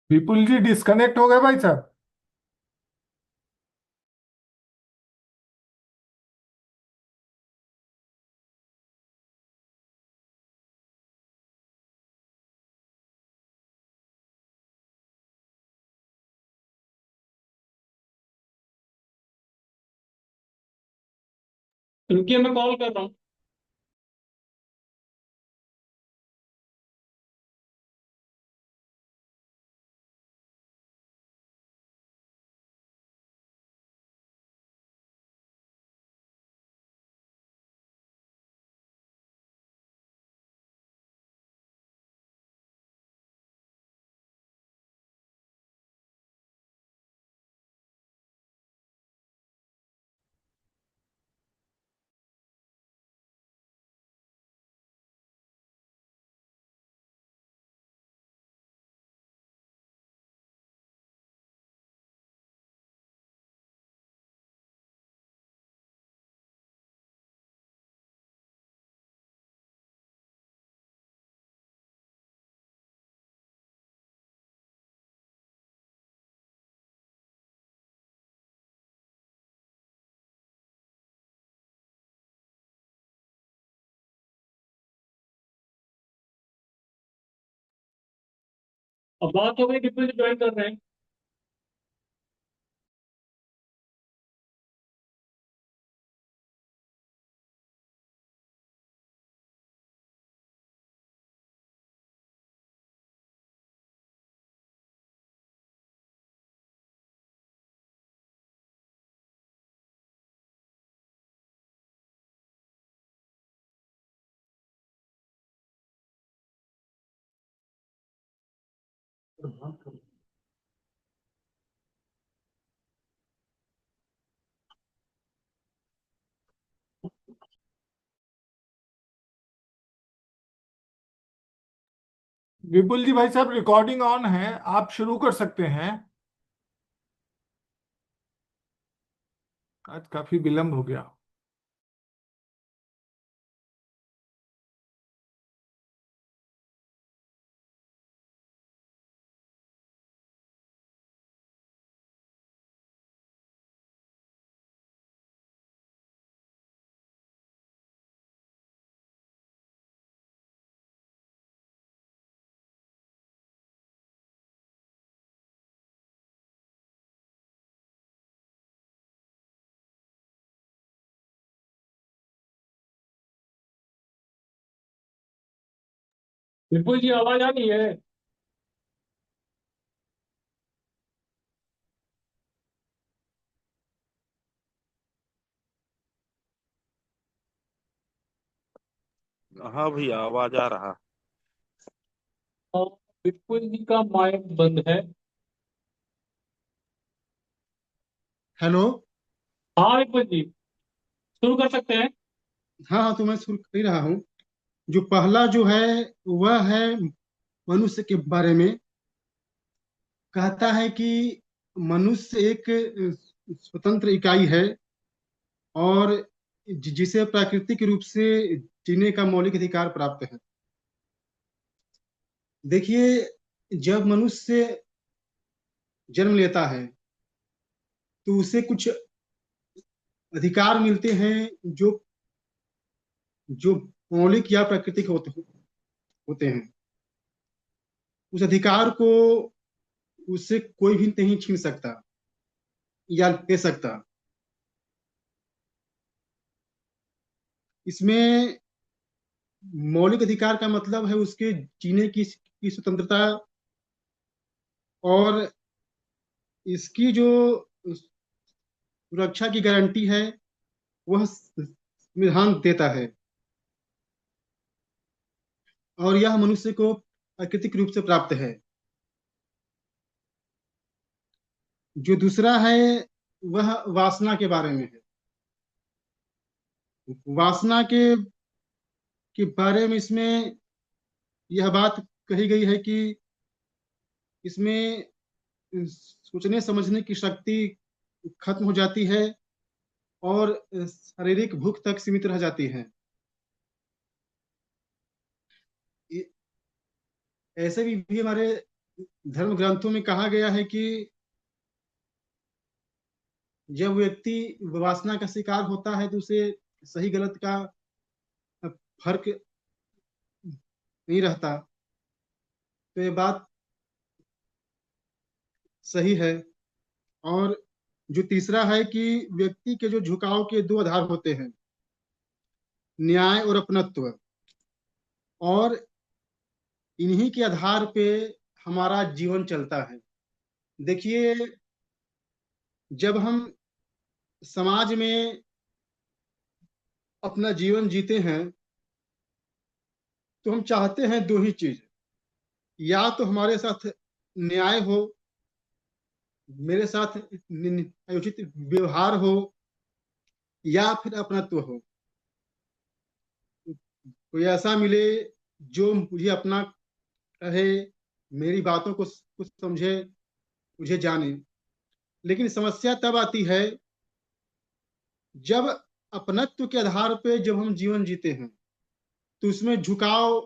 विपुल जी disconnect हो गए भाई साहब। रुकिए, मैं कॉल कर रहा हूँ। अब बात हो गई, डिप्टी ज्वाइन कर रहे हैं। विपुल जी भाई साहब रिकॉर्डिंग ऑन है, आप शुरू कर सकते हैं। आज काफी विलंब हो गया। विपुल जी, आवाज आ रही है? हाँ भैया, आवाज आ रहा। और विपुल जी का माइक बंद है। हेलो। हाँ विपुल जी, शुरू कर सकते हैं। हाँ हाँ, तो मैं शुरू कर ही रहा हूँ। जो पहला जो है वह है मनुष्य के बारे में। कहता है कि मनुष्य एक स्वतंत्र इकाई है और जिसे प्राकृतिक रूप से जीने का मौलिक अधिकार प्राप्त है। देखिए, जब मनुष्य जन्म लेता है तो उसे कुछ अधिकार मिलते हैं जो जो मौलिक या प्राकृतिक होते हैं। उस अधिकार को उससे कोई भी नहीं छीन सकता या ले सकता। इसमें मौलिक अधिकार का मतलब है उसके जीने की स्वतंत्रता। और इसकी जो सुरक्षा की गारंटी है वह संविधान देता है। और यह मनुष्य को प्राकृतिक रूप से प्राप्त है। जो दूसरा है वह वासना के बारे में है। वासना के बारे में इसमें यह बात कही गई है कि इसमें सोचने समझने की शक्ति खत्म हो जाती है और शारीरिक भूख तक सीमित रह जाती है। ऐसे भी हमारे धर्म ग्रंथों में कहा गया है कि जब व्यक्ति वासना का शिकार होता है तो उसे सही गलत का फर्क नहीं रहता। तो ये बात सही है। और जो तीसरा है कि व्यक्ति के जो झुकाव के दो आधार होते हैं, न्याय और अपनत्व, और इन्हीं के आधार पे हमारा जीवन चलता है। देखिए, जब हम समाज में अपना जीवन जीते हैं तो हम चाहते हैं दो ही चीज, या तो हमारे साथ न्याय हो, मेरे साथ उचित व्यवहार हो, या फिर अपनत्व हो। कोई ऐसा मिले जो मुझे अपना कहे, मेरी बातों को कुछ समझे, मुझे जाने। लेकिन समस्या तब आती है जब अपनत्व के आधार पे जब हम जीवन जीते हैं तो उसमें झुकाव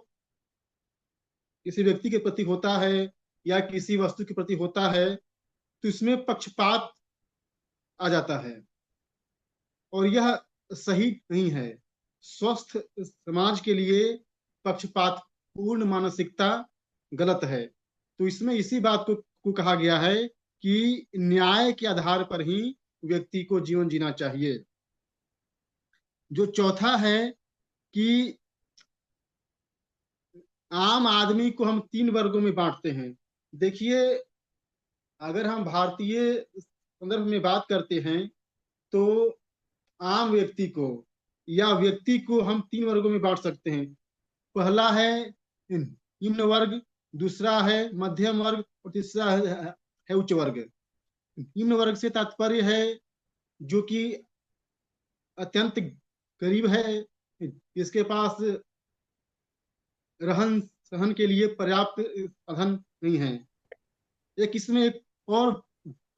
किसी व्यक्ति के प्रति होता है या किसी वस्तु के प्रति होता है, तो इसमें पक्षपात आ जाता है, और यह सही नहीं है। स्वस्थ समाज के लिए पक्षपात पूर्ण मानसिकता गलत है। तो इसमें इसी बात को कहा गया है कि न्याय के आधार पर ही व्यक्ति को जीवन जीना चाहिए। जो चौथा है कि आम आदमी को हम तीन वर्गों में बांटते हैं। देखिए, अगर हम भारतीय संदर्भ में बात करते हैं तो आम व्यक्ति को या व्यक्ति को हम तीन वर्गों में बांट सकते हैं। पहला है निम्न वर्ग, दूसरा है मध्यम वर्ग, और तीसरा है उच्च वर्ग। निम्न वर्ग से तात्पर्य है जो कि अत्यंत गरीब है, जिसके पास रहन सहन के लिए पर्याप्त साधन नहीं है। एक इसमें एक और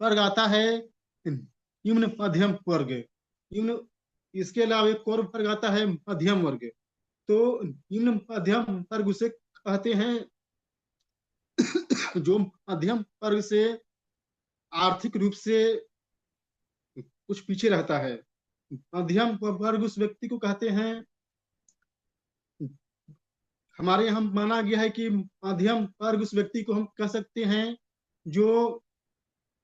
वर्ग आता है निम्न मध्यम वर्ग। निम्न, इसके अलावा एक और वर्ग आता है मध्यम वर्ग। तो निम्न मध्यम वर्ग उसे कहते हैं जो मध्यम वर्ग से आर्थिक रूप से कुछ पीछे रहता है। मध्यम वर्ग उस व्यक्ति को कहते हैं, हमारे यहाँ माना गया है कि मध्यम वर्ग उस व्यक्ति को हम कह सकते हैं जो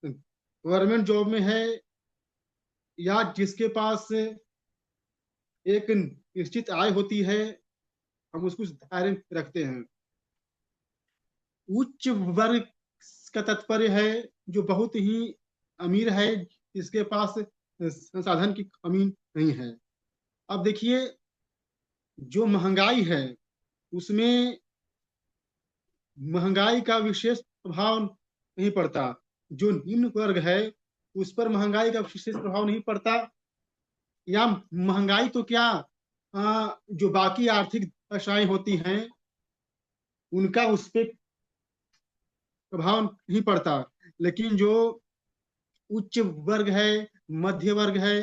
गवर्नमेंट जॉब में है, या जिसके पास एक निश्चित आय होती है, हम उसको उस दायरे में रखते हैं। उच्च वर्ग का तात्पर्य है जो बहुत ही अमीर है, जिसके पास संसाधन की कमी नहीं है। अब देखिए, जो महंगाई है उसमें महंगाई का विशेष प्रभाव नहीं पड़ता। जो निम्न वर्ग है उस पर महंगाई का विशेष प्रभाव नहीं पड़ता, या महंगाई तो क्या, जो बाकी आर्थिक दशाएं होती हैं उनका उस पर प्रभाव नहीं पड़ता। लेकिन जो उच्च वर्ग है, मध्य वर्ग है,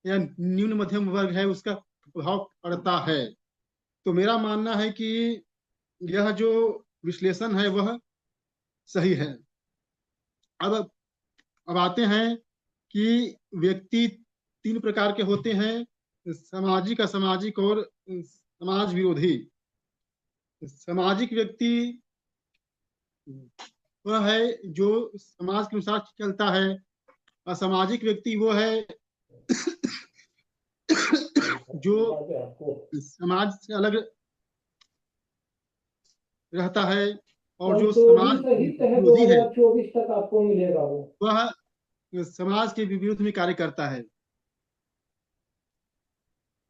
या निम्न मध्यम वर्ग है, उसका प्रभाव पड़ता है। तो मेरा मानना है कि यह जो विश्लेषण है वह सही है। अब अब आते हैं कि व्यक्ति तीन प्रकार के होते हैं, सामाजिक, असामाजिक और समाज विरोधी। सामाजिक व्यक्ति वह है जो समाज के अनुसार चलता है। असामाजिक व्यक्ति वो है जो समाज से अलग रहता है, और और जो समाज 24 रही है विरोधी है 2024 तक आपको मिलेगा वो। वह समाज के विरुद्ध में कार्य करता है।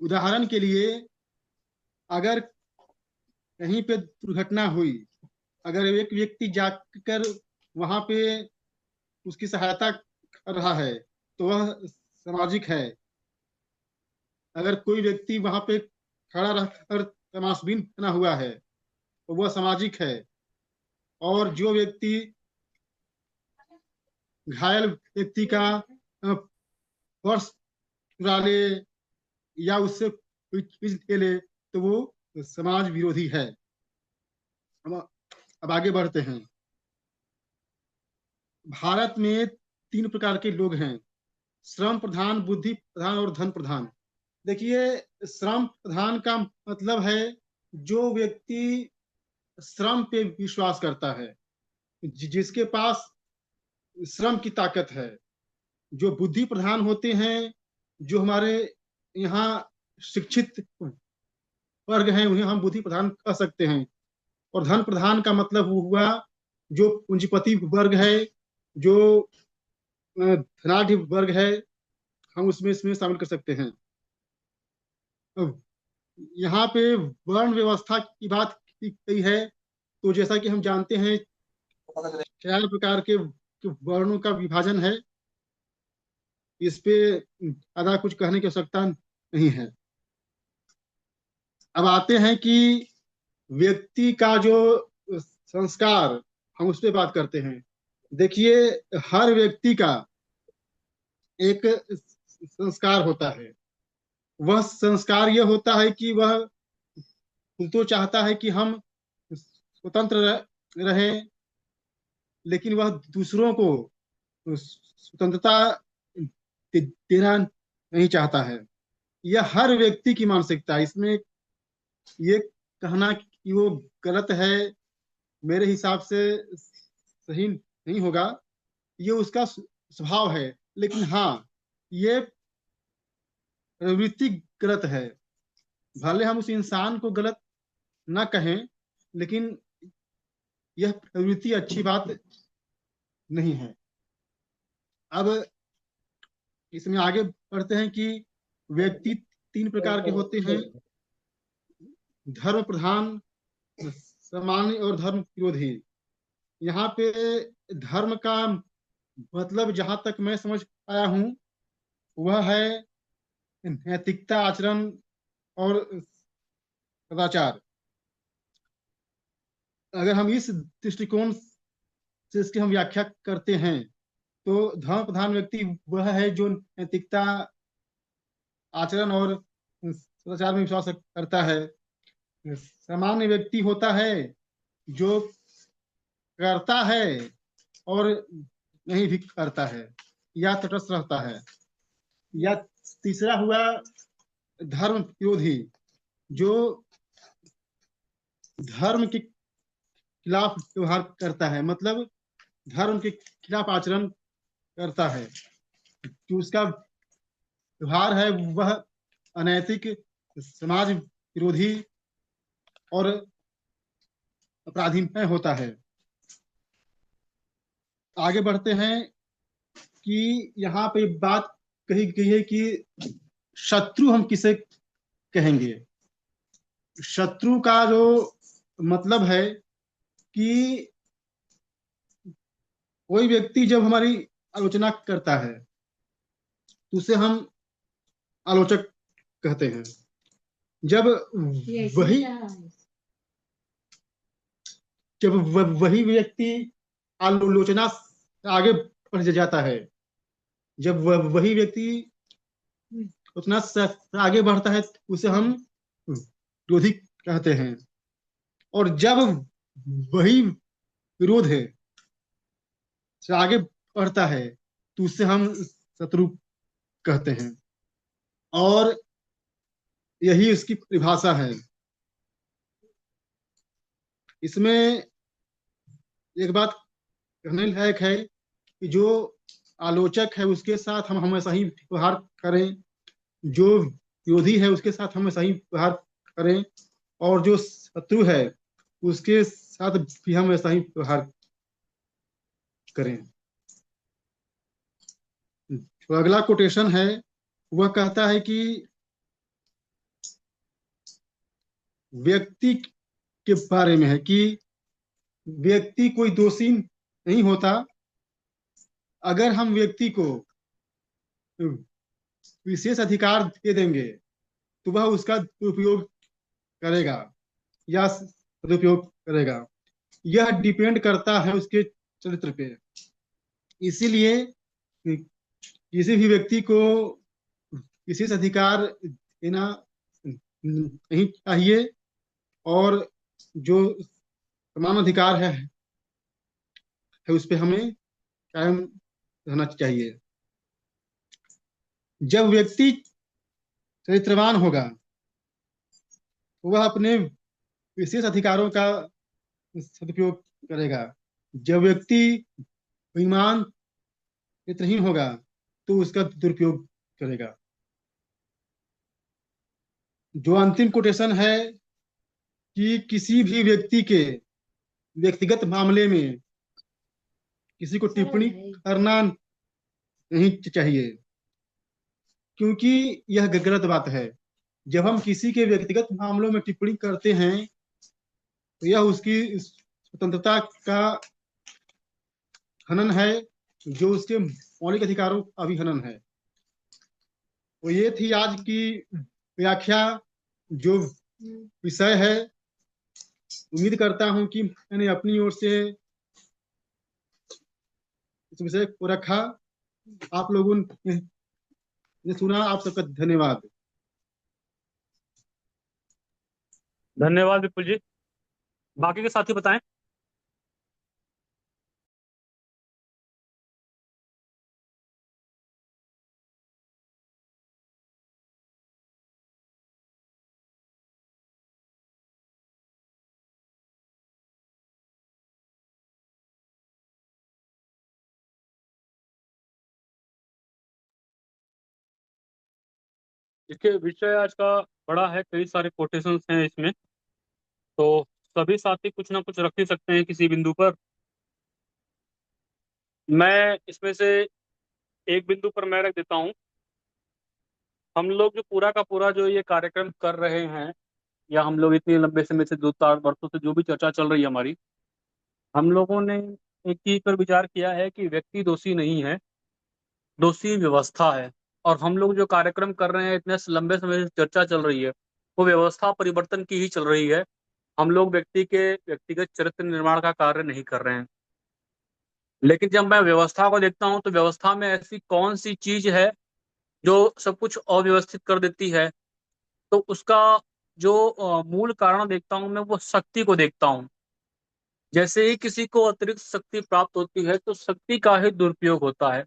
उदाहरण के लिए, अगर कहीं पे दुर्घटना हुई, अगर एक व्यक्ति जाकर वहां पे उसकी सहायता कर रहा है तो वह सामाजिक है। अगर कोई व्यक्ति वहां पे खड़ा रहकर तमाशबीन बना हुआ है तो वह सामाजिक है। और जो व्यक्ति घायल व्यक्ति का पर्स चुरा ले या उससे कोई चीज ले ले तो वो समाज विरोधी है। अब आगे बढ़ते हैं। भारत में तीन प्रकार के लोग हैं: श्रम प्रधान, बुद्धि प्रधान और धन प्रधान। देखिए, श्रम प्रधान का मतलब है जो व्यक्ति श्रम पे विश्वास करता है, जिसके पास श्रम की ताकत है। जो बुद्धि प्रधान होते हैं, जो हमारे यहाँ शिक्षित वर्ग हैं, उन्हें हम बुद्धि प्रधान कह सकते हैं। और धन प्रधान का मतलब हुआ जो पूंजीपति वर्ग है, जो धनाढ्य वर्ग है, हम उसमें इसमें शामिल कर सकते हैं। अब यहाँ पे वर्ण व्यवस्था की बात की गई है, तो जैसा कि हम जानते हैं 4 प्रकार के वर्णों का विभाजन है। इस पे ज्यादा कुछ कहने की आवश्यकता नहीं है। अब आते हैं कि व्यक्ति का जो संस्कार, हम उस पर बात करते हैं। देखिए, हर व्यक्ति का एक संस्कार होता है। वह संस्कार यह होता है कि वह तो चाहता है कि हम स्वतंत्र रहें, लेकिन वह दूसरों को स्वतंत्रता देना नहीं चाहता है। यह हर व्यक्ति की मानसिकता है। इसमें ये कहना कि वो गलत है, मेरे हिसाब से सही नहीं होगा। ये उसका स्वभाव है। लेकिन हाँ, ये प्रवृत्ति गलत है। भले हम उस इंसान को गलत ना कहें, लेकिन यह प्रवृत्ति अच्छी बात नहीं है। अब इसमें आगे बढ़ते हैं कि व्यक्ति 3 प्रकार के होते हैं: धर्म प्रधान, सामान्य और धर्म विरोधी। यहाँ पे धर्म का मतलब, जहां तक मैं समझ पाया हूं, वह है नैतिकता, आचरण और सदाचार। अगर हम इस दृष्टिकोण से इसकी हम व्याख्या करते हैं, तो धर्म प्रधान व्यक्ति वह है जो नैतिकता, आचरण और सदाचार में विश्वास करता है। सामान्य व्यक्ति होता है जो करता है और नहीं भी करता है, या तटस्थ रहता है। या तीसरा हुआ धर्म विरोधी, जो धर्म के खिलाफ व्यवहार करता है, मतलब धर्म के खिलाफ आचरण करता है, कि उसका व्यवहार है वह अनैतिक, समाज विरोधी और अपराधीमय होता है। आगे बढ़ते हैं कि यहाँ पे बात कही गई है कि शत्रु हम किसे कहेंगे। शत्रु का जो मतलब है कि कोई व्यक्ति जब हमारी आलोचना करता है, तो उसे हम आलोचक कहते हैं। जब वही वही व्यक्ति आलोचना से आगे बढ़ जाता है, जब वही व्यक्ति उतना आगे बढ़ता है, तो उसे हम विरोधी कहते हैं। और जब वही विरोध है से आगे बढ़ता है, तो उससे हम शत्रु कहते हैं। और यही उसकी परिभाषा है। इसमें एक बात कहने लायक है कि जो आलोचक है उसके साथ हम हमेशा ही व्यवहार करें, जो विरोधी है उसके साथ हमेशा ही व्यवहार करें, और जो शत्रु है उसके साथ भी हम ऐसा ही व्यवहार करें। तो अगला कोटेशन है, वह कहता है कि व्यक्ति के बारे में है कि व्यक्ति कोई दोषी नहीं होता। अगर हम व्यक्ति को विशेष अधिकार दे देंगे, तो वह उसका दुरुपयोग करेगा या सदुपयोग करेगा। यह डिपेंड करता है उसके चरित्र पे। इसीलिए किसी भी व्यक्ति को विशेष अधिकार देना नहीं चाहिए, और जो समान अधिकार है उस पर हमें कायम रहना चाहिए। जब व्यक्ति चरित्रवान होगा, वह अपने विशेष अधिकारों का सदुपयोग करेगा। जब व्यक्ति बेईमान चरित्रहीन होगा, तो उसका दुरुपयोग करेगा। जो अंतिम कोटेशन है कि किसी भी व्यक्ति के व्यक्तिगत मामले में किसी को टिप्पणी करना नहीं चाहिए, क्योंकि यह गलत बात है। जब हम किसी के व्यक्तिगत मामलों में टिप्पणी करते हैं, तो यह उसकी स्वतंत्रता का हनन है, जो उसके मौलिक अधिकारों का भी हनन है। तो ये थी आज की व्याख्या, जो विषय है। उम्मीद करता हूं कि मैंने अपनी ओर से इस विषय को रखा। आप लोगों ने सुना, आप सबका धन्यवाद। धन्यवाद विपुल जी। बाकी के साथी बताएं। देखिए, विषय आज का बड़ा है, कई सारे कोटेशंस हैं इसमें, तो सभी साथी कुछ ना कुछ रख ही सकते हैं किसी बिंदु पर। मैं इसमें से एक बिंदु पर मैं रख देता हूँ। हम लोग जो पूरा का पूरा जो ये कार्यक्रम कर रहे हैं, या हम लोग इतने लंबे समय से 2-4 वर्षों से जो भी चर्चा चल रही है हमारी, हम लोगों ने एक चीज पर विचार किया है कि व्यक्ति दोषी नहीं है, दोषी व्यवस्था है। और हम लोग जो कार्यक्रम कर रहे हैं, इतने लंबे समय से चर्चा चल रही है, वो व्यवस्था परिवर्तन की ही चल रही है। हम लोग व्यक्ति के व्यक्तिगत चरित्र निर्माण का कार्य नहीं कर रहे हैं। लेकिन जब मैं व्यवस्था को देखता हूँ, तो व्यवस्था में ऐसी कौन सी चीज है जो सब कुछ अव्यवस्थित कर देती है, तो उसका जो मूल कारण देखता हूं मैं, वो शक्ति को देखता हूं। जैसे ही किसी को अतिरिक्त शक्ति प्राप्त होती है, तो शक्ति का ही दुरुपयोग होता है।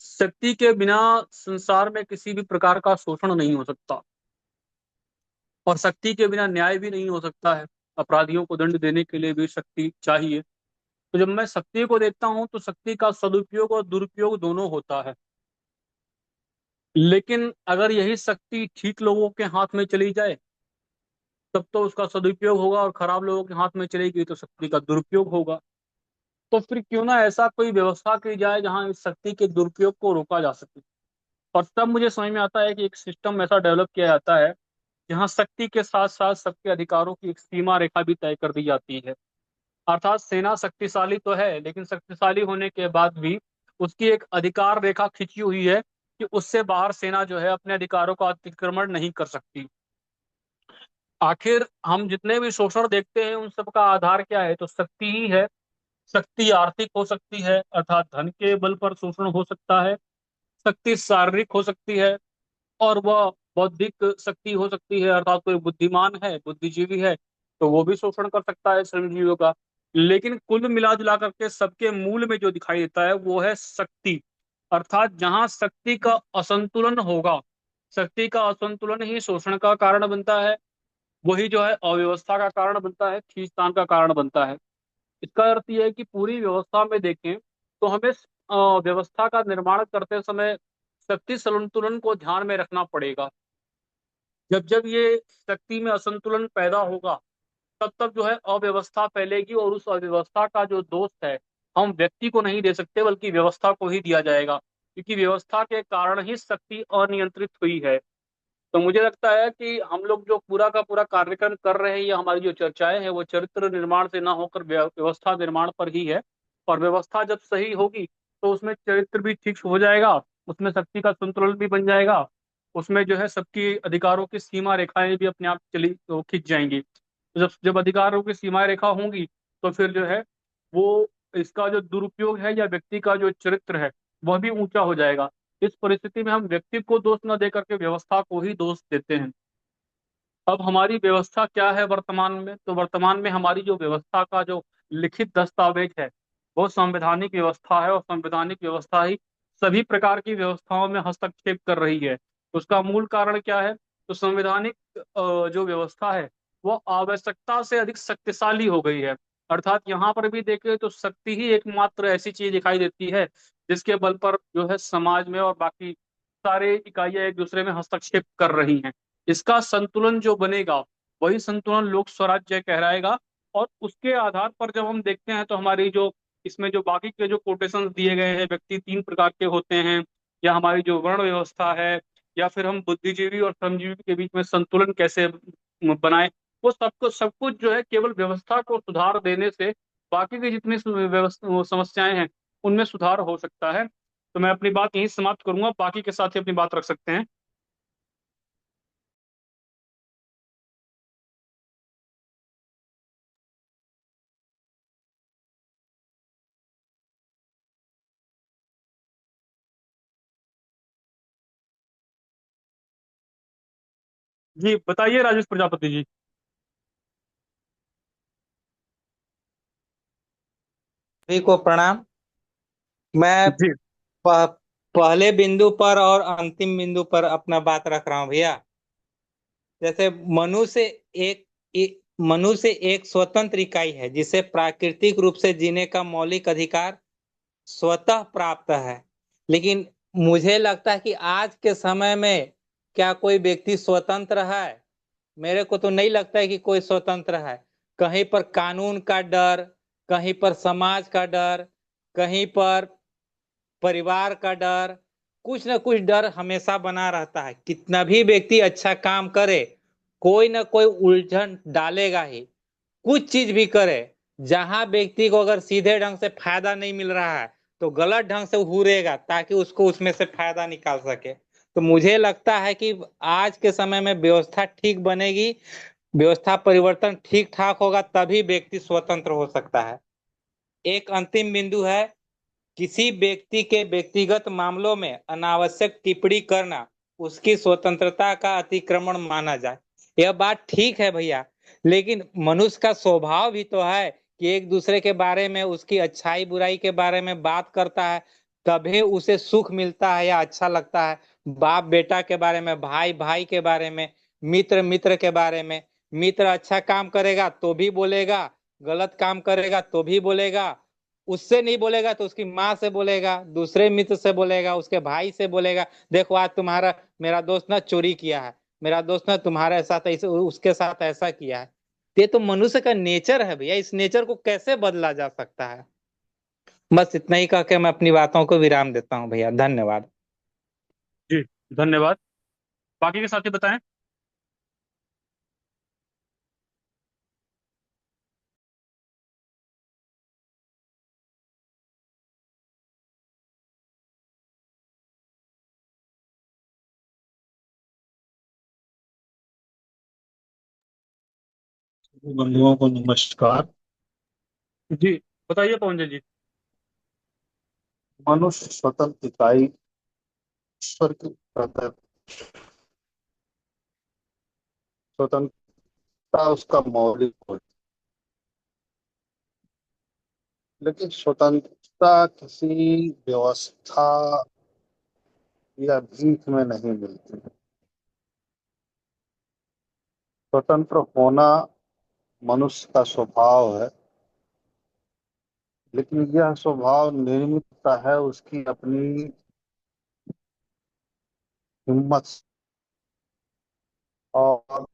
शक्ति के बिना संसार में किसी भी प्रकार का शोषण नहीं हो सकता, और शक्ति के बिना न्याय भी नहीं हो सकता है। अपराधियों को दंड देने के लिए भी शक्ति चाहिए। तो जब मैं शक्ति को देखता हूं, तो शक्ति का सदुपयोग और दुरुपयोग दोनों होता है। लेकिन अगर यही शक्ति ठीक लोगों के हाथ में चली जाए, तब तो उसका सदुपयोग होगा, और खराब लोगों के हाथ में चलेगी तो शक्ति का दुरुपयोग होगा। तो फिर क्यों ना ऐसा कोई व्यवस्था की जाए जहां इस शक्ति के दुरुपयोग को रोका जा सके। और तब मुझे समझ में आता है कि एक सिस्टम ऐसा डेवलप किया जाता है जहां शक्ति के साथ साथ सबके अधिकारों की एक सीमा रेखा भी तय कर दी जाती है। अर्थात सेना शक्तिशाली तो है, लेकिन शक्तिशाली होने के बाद भी उसकी एक अधिकार रेखा खिंची हुई है कि उससे बाहर सेना जो है अपने अधिकारों का अतिक्रमण नहीं कर सकती। आखिर हम जितने भी शोषण देखते हैं, उन सब का आधार क्या है? तो शक्ति ही है। शक्ति आर्थिक हो सकती है, अर्थात धन के बल पर शोषण हो सकता है। शक्ति शारीरिक हो सकती है, और वह बौद्धिक शक्ति हो सकती है, अर्थात कोई बुद्धिमान है, बुद्धिजीवी है, तो वो भी शोषण कर सकता है श्रमजीवियों का। लेकिन कुल मिला जुला करके सबके मूल में जो दिखाई देता है, वो है शक्ति। अर्थात जहां शक्ति का असंतुलन होगा, शक्ति का असंतुलन ही शोषण का कारण बनता है, वही जो है अव्यवस्था का कारण बनता है, खींचतान का कारण बनता है। इसका अर्थ यह है कि पूरी व्यवस्था में देखें तो हमें व्यवस्था का निर्माण करते समय शक्ति संतुलन को ध्यान में रखना पड़ेगा। जब जब ये शक्ति में असंतुलन पैदा होगा, तब तब जो है अव्यवस्था फैलेगी, और उस अव्यवस्था का जो दोष है, हम व्यक्ति को नहीं दे सकते, बल्कि व्यवस्था को ही दिया जाएगा, क्योंकि व्यवस्था के कारण ही शक्ति अनियंत्रित हुई है। तो मुझे लगता है कि हम लोग जो पूरा का पूरा कार्यक्रम कर रहे हैं, या हमारी जो चर्चाएं हैं, वो चरित्र निर्माण से ना होकर व्यवस्था निर्माण पर ही है। और व्यवस्था जब सही होगी, तो उसमें चरित्र भी ठीक हो जाएगा, उसमें शक्ति का संतुलन भी बन जाएगा, उसमें जो है सबकी अधिकारों की सीमा रेखाएं भी अपने आप चली तो खिंच जाएंगी। तो जब जब अधिकारों की सीमा रेखा होंगी, तो फिर जो है वो इसका जो दुरुपयोग है, या व्यक्ति का जो चरित्र है, वह भी ऊंचा हो जाएगा। इस परिस्थिति में हम व्यक्ति को दोष न दे करके व्यवस्था को ही दोष देते हैं। अब हमारी व्यवस्था क्या है वर्तमान में? तो वर्तमान में हमारी जो व्यवस्था का जो लिखित दस्तावेज है, वो संवैधानिक व्यवस्था है और संवैधानिक व्यवस्था ही सभी प्रकार की व्यवस्थाओं में हस्तक्षेप कर रही है। उसका मूल कारण क्या है? तो संवैधानिक जो व्यवस्था है वो आवश्यकता से अधिक शक्तिशाली हो गई है। अर्थात यहाँ पर भी देखें तो शक्ति ही एकमात्र ऐसी चीज दिखाई देती है जिसके बल पर जो है समाज में और बाकी सारे इकाइयां एक दूसरे में हस्तक्षेप कर रही हैं। इसका संतुलन जो बनेगा वही संतुलन लोक स्वराज्य कहलाएगा। और उसके आधार पर जब हम देखते हैं तो हमारी जो इसमें जो बाकी के जो कोटेशन दिए गए हैं, व्यक्ति तीन प्रकार के होते हैं, या हमारी जो वर्ण व्यवस्था है, या फिर हम बुद्धिजीवी और श्रमजीवी के बीच में संतुलन कैसे बनाए, वो सब कुछ जो है केवल व्यवस्था को सुधार देने से बाकी की जितनी व्यवस्था समस्याएं हैं उनमें सुधार हो सकता है। तो मैं अपनी बात यहीं समाप्त करूंगा, बाकी के साथ ही अपनी बात रख सकते हैं। जी बताइए राजेश प्रजापति जी। सभी को प्रणाम। मैं जी पह, पहले बिंदु पर और अंतिम बिंदु पर अपना बात रख रहा हूँ भैया। जैसे मनुष्य एक स्वतंत्र इकाई है जिसे प्राकृतिक रूप से जीने का मौलिक अधिकार स्वतः प्राप्त है। लेकिन मुझे लगता है कि आज के समय में क्या कोई व्यक्ति स्वतंत्र है? मेरे को तो नहीं लगता है कि कोई स्वतंत्र है। कहीं पर कानून का डर, कहीं पर समाज का डर, कहीं पर परिवार का डर, कुछ ना कुछ डर हमेशा बना रहता है। कितना भी व्यक्ति अच्छा काम करे, कोई ना कोई उलझन डालेगा ही। कुछ चीज भी करे, जहां व्यक्ति को अगर सीधे ढंग से फायदा नहीं मिल रहा है तो गलत ढंग से घूरेगा ताकि उसको उसमें से फायदा निकाल सके। तो मुझे लगता है कि आज के समय में व्यवस्था ठीक बनेगी, व्यवस्था परिवर्तन ठीक ठाक होगा, तभी व्यक्ति स्वतंत्र हो सकता है। एक अंतिम बिंदु है, किसी व्यक्ति के व्यक्तिगत मामलों में अनावश्यक टिप्पणी करना उसकी स्वतंत्रता का अतिक्रमण माना जाए। यह बात ठीक है भैया, लेकिन मनुष्य का स्वभाव भी तो है कि एक दूसरे के बारे में, उसकी अच्छाई बुराई के बारे में बात करता है, तभी उसे सुख मिलता है या अच्छा लगता है। बाप बेटा के बारे में, भाई भाई के बारे में, मित्र मित्र के बारे में। मित्र अच्छा काम करेगा तो भी बोलेगा, गलत काम करेगा तो भी बोलेगा। उससे नहीं बोलेगा तो उसकी माँ से बोलेगा, दूसरे मित्र से बोलेगा, उसके भाई से बोलेगा, देखो आज तुम्हारा मेरा दोस्त ना चोरी किया है, मेरा दोस्त ना तुम्हारे साथ ऐसे उसके साथ ऐसा किया है। ये तो मनुष्य का नेचर है भैया, इस नेचर को कैसे बदला जा सकता है? बस इतना ही कह के मैं अपनी बातों को विराम देता हूँ भैया, धन्यवाद। जी धन्यवाद। बाकी के साथी बताएं। बंधुओं को नमस्कार। जी बताइए पवन जी। मनुष्य स्वतंत्र इकाई ईश्वर की प्रदत्त स्वतंत्रता उसका मौलिक होती, लेकिन स्वतंत्रता किसी व्यवस्था या भीख में नहीं मिलती। स्वतंत्र होना मनुष्य का स्वभाव है, लेकिन यह स्वभाव निर्मित है उसकी अपनी हिम्मत से और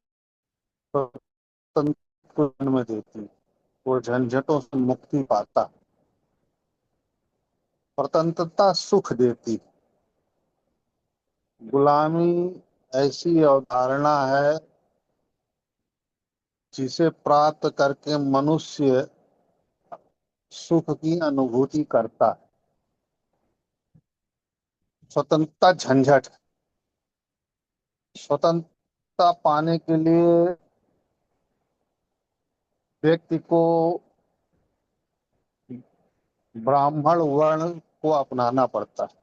स्वतंत्र को जन्म देती। वो झंझटों से मुक्ति पाता। स्वतंत्रता सुख देती। गुलामी ऐसी अवधारणा है जिसे प्राप्त करके मनुष्य सुख की अनुभूति करता है। स्वतंत्रता झंझट है। स्वतंत्रता पाने के लिए व्यक्ति को ब्राह्मण वर्ण को अपनाना पड़ता है।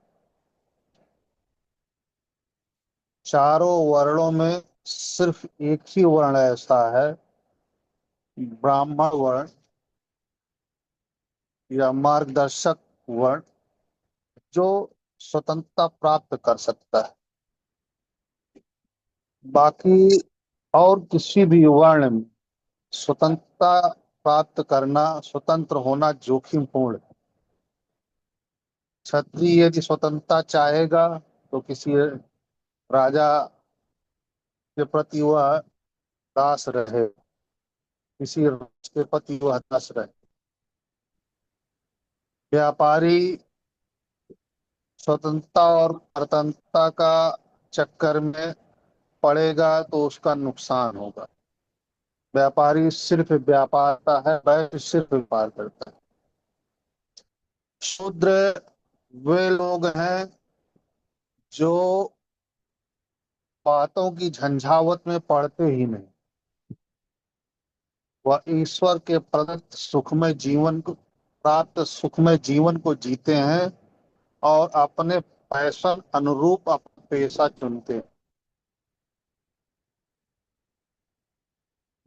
चारों वर्णों में सिर्फ एक ही वर्ण ऐसा है, ब्राह्मण वर्ण, या मार्गदर्शक वर्ण जो स्वतंत्रता प्राप्त कर सकता है। बाकी और किसी भी वर्ण में स्वतंत्रता प्राप्त करना, स्वतंत्र होना जोखिमपूर्ण है। क्षत्रिय यदि स्वतंत्रता चाहेगा तो किसी राजा के प्रति वह दास रहे, किसी राष्ट्र के प्रति वह दास रहे। व्यापारी स्वतंत्रता और परतंत्रता का चक्कर में पड़ेगा तो उसका नुकसान होगा। व्यापारी सिर्फ व्यापार करता है, वैश्य सिर्फ व्यापार करता है। शूद्र वे लोग हैं जो बातों की झंझावत में पड़ते ही नहीं, वह ईश्वर के प्रदत्त सुखमय जीवन को प्राप्त सुखमय जीवन को जीते हैं और अपने पैशन अनुरूप अपना पेशा चुनते हैं।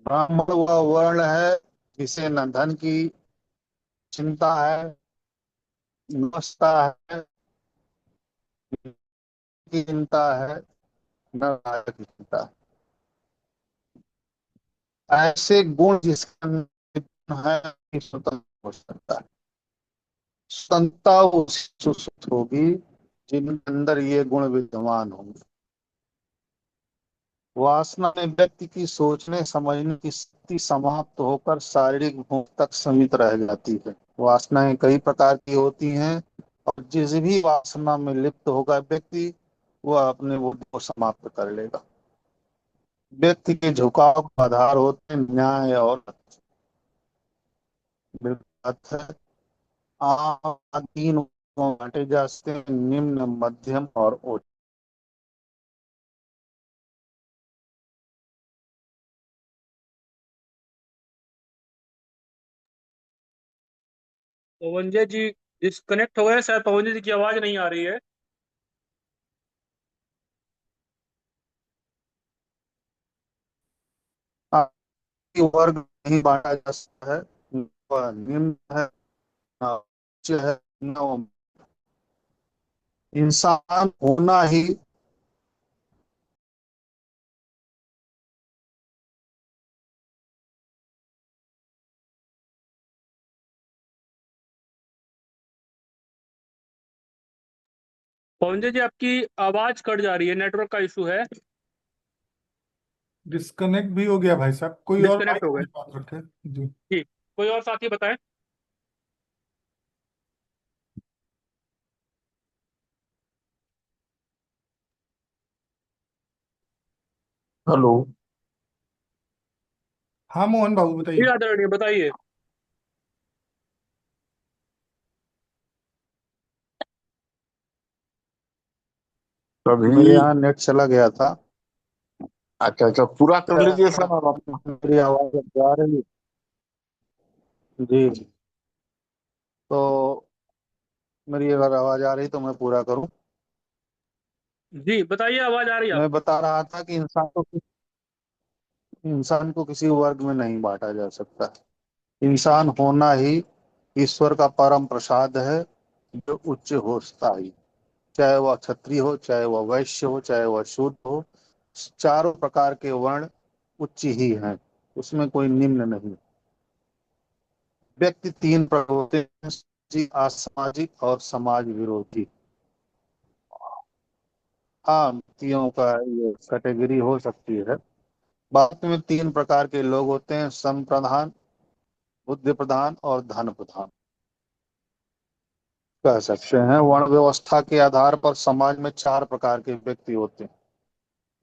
ब्राह्मण वह वर्ण है जिसे न धन की चिंता है, न वस्ता है की चिंता है, न राजा की चिंता है। ऐसे गुण जिसका निधन है कि स्वतंत्र हो सकता है। स्वतंत्रता उसी सुसुप्त होगी जिनके अंदर ये गुण विद्यमान होंगे। वासना में व्यक्ति की सोचने समझने की शक्ति समाप्त होकर शारीरिक भूख तक सीमित रह जाती है। वासनाएं कई प्रकार की होती हैं और जिस भी वासना में लिप्त होगा व्यक्ति वह अपने वो को समाप्त कर लेगा। व्यक्ति के झुकाव का आधार होते हैं न्याय और बिल्कुल है। तीन बांटे जा सकते हैं, निम्न, मध्यम और उच्च। पवनजय जी डिस्कनेक्ट हो गए शायद, पवनजय जी की आवाज नहीं आ रही है। वर्ग नहीं बांटा जा सकता है, वह निम्न है न उच्च है न। इंसान होना ही पवनजय जी आपकी आवाज कट जा रही है, नेटवर्क का इशू है। डिस्कनेक्ट भी हो गया भाई साहब, कोई और डिस्कनेक्ट माइक हो गए पे बात रखे जी। जी। कोई और साथी बताएं। हेलो। हाँ मोहन बाबू जी बताइए। आदरणीय बताइए। मेरे यहाँ नेट चला गया था। अच्छा अच्छा, पूरा कर लीजिए सर अब अपना। मेरी आवाज जा रही है? जी जी। तो मेरी अगर आवाज आ रही तो मैं पूरा करूं। जी बताइए, आवाज आ रही है मैं आपकी। बता रहा था कि इंसान को किसी वर्ग में नहीं बांटा जा सकता। इंसान होना ही ईश्वर का परम प्रसाद है जो उच्च होता ही, चाहे वह क्षत्रिय हो, चाहे वह वैश्य हो, चाहे वह शूद्र हो। चारों प्रकार के वर्ण उच्च ही हैं, उसमें कोई निम्न नहीं। व्यक्ति तीन प्रकार होते हैं, असामाजिक और समाज विरोधी। हाँ, व्यक्तियों का ये कैटेगरी हो सकती है। भारत में तीन प्रकार के लोग होते हैं, सम प्रधान, बुद्धि प्रधान और धन प्रधान कह सकते हैं। वर्ण व्यवस्था के आधार पर समाज में चार प्रकार के व्यक्ति होते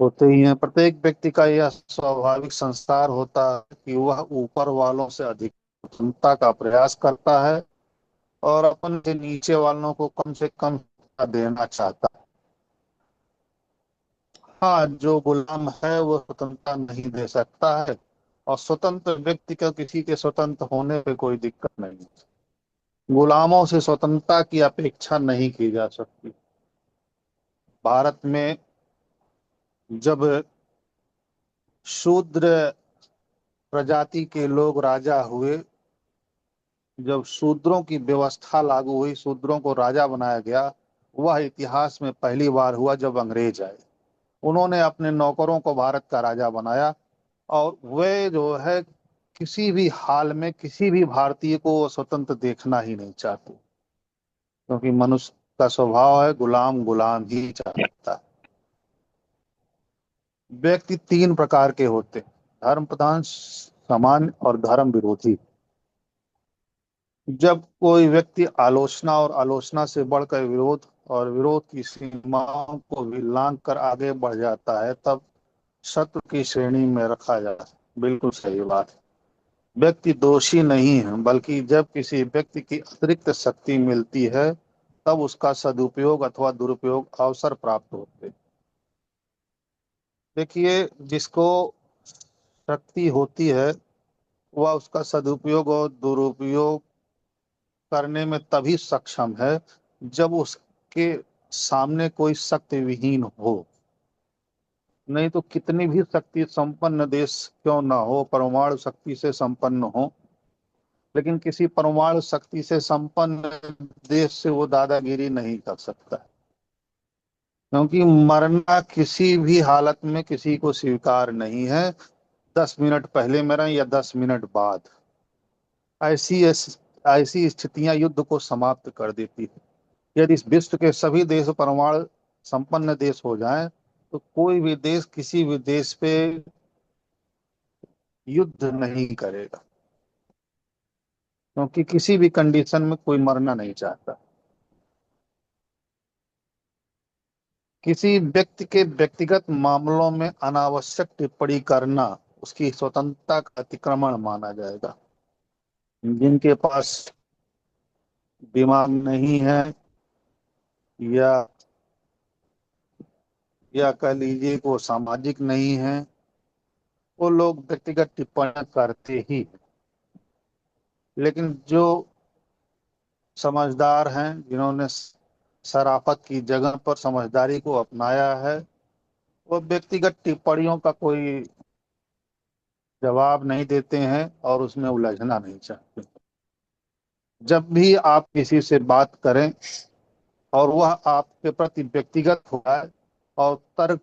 ही हैं। प्रत्येक व्यक्ति का यह स्वाभाविक संस्कार होता है कि वह ऊपर वालों से अधिक क्षमता का प्रयास करता है और अपन से नीचे वालों को कम से कम देना चाहता है। हाँ, जो गुलाम है वो स्वतंत्रता नहीं दे सकता है और स्वतंत्र व्यक्ति का किसी के स्वतंत्र होने पे कोई दिक्कत नहीं। गुलामों से स्वतंत्रता की अपेक्षा नहीं की जा सकती। भारत में जब शूद्र प्रजाति के लोग राजा हुए जब शूद्रों की व्यवस्था लागू हुई, शूद्रों को राजा बनाया गया, वह इतिहास में पहली बार हुआ जब अंग्रेज आए। उन्होंने अपने नौकरों को भारत का राजा बनाया, और वे जो है किसी भी हाल में किसी भी भारतीय को स्वतंत्र देखना ही नहीं चाहते, क्योंकि मनुष्य का स्वभाव है गुलाम गुलाम ही चाहता है। व्यक्ति तीन प्रकार के होते हैं: धर्म प्रधान, सामान्य और धर्म विरोधी। जब कोई व्यक्ति आलोचना और आलोचना से बढ़कर विरोध और विरोध की सीमाओं को भी लांघ कर आगे बढ़ जाता है, तब शत्रु की श्रेणी में रखा जाता है। बिल्कुल सही बात है। व्यक्ति दोषी नहीं है, बल्कि जब किसी व्यक्ति की अतिरिक्त शक्ति मिलती है, तब उसका सदुपयोग अथवा दुरुपयोग अवसर प्राप्त होते हैं। देखिए, जिसको शक्ति होती है वह उसका सदुपयोग और दुरुपयोग करने में तभी सक्षम है जब उसके सामने कोई शक्ति विहीन हो। नहीं तो कितनी भी शक्ति संपन्न देश क्यों ना हो, परमाणु शक्ति से संपन्न हो, लेकिन किसी परमाणु शक्ति से संपन्न देश से वो दादागिरी नहीं कर सकता, क्योंकि मरना किसी भी हालत में किसी को स्वीकार नहीं है। 10 मिनट पहले मरें या 10 मिनट बाद, ऐसी ऐसी स्थितियां युद्ध को समाप्त कर देती है। यदि इस विश्व के सभी देश परमाणु संपन्न देश हो जाएं, तो कोई भी देश किसी भी देश पे युद्ध नहीं करेगा, क्योंकि किसी भी कंडीशन में कोई मरना नहीं चाहता। किसी व्यक्ति के व्यक्तिगत मामलों में अनावश्यक टिप्पणी करना उसकी स्वतंत्रता का अतिक्रमण माना जाएगा। जिनके पास दिमाग नहीं है, या कह लीजिए वो सामाजिक नहीं है, वो लोग व्यक्तिगत टिप्पणी करते ही हैं। लेकिन जो समझदार हैं, जिन्होंने शराफत की जगह पर समझदारी को अपनाया है, वो व्यक्तिगत टिप्पणियों का कोई जवाब नहीं देते हैं और उसमें उलझना नहीं चाहते। जब भी आप किसी से बात करें और वह आपके प्रति व्यक्तिगत हो जाए और तर्क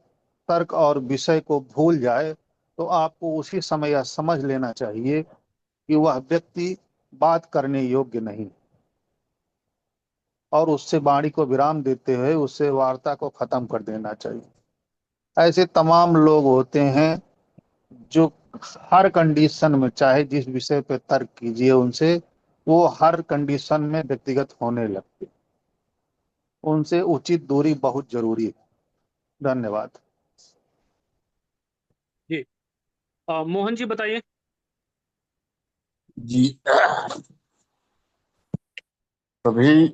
तर्क और विषय को भूल जाए, तो आपको उसी समय यह समझ लेना चाहिए कि वह व्यक्ति बात करने योग्य नहीं, और उससे वाणी को विराम देते हुए उससे वार्ता को खत्म कर देना चाहिए। ऐसे तमाम लोग होते हैं जो हर कंडीशन में, चाहे जिस विषय पे तर्क कीजिए उनसे, वो हर कंडीशन में व्यक्तिगत होने लगते। उनसे उचित दूरी बहुत जरूरी है। धन्यवाद। जी, मोहन जी बताइए। जी, सभी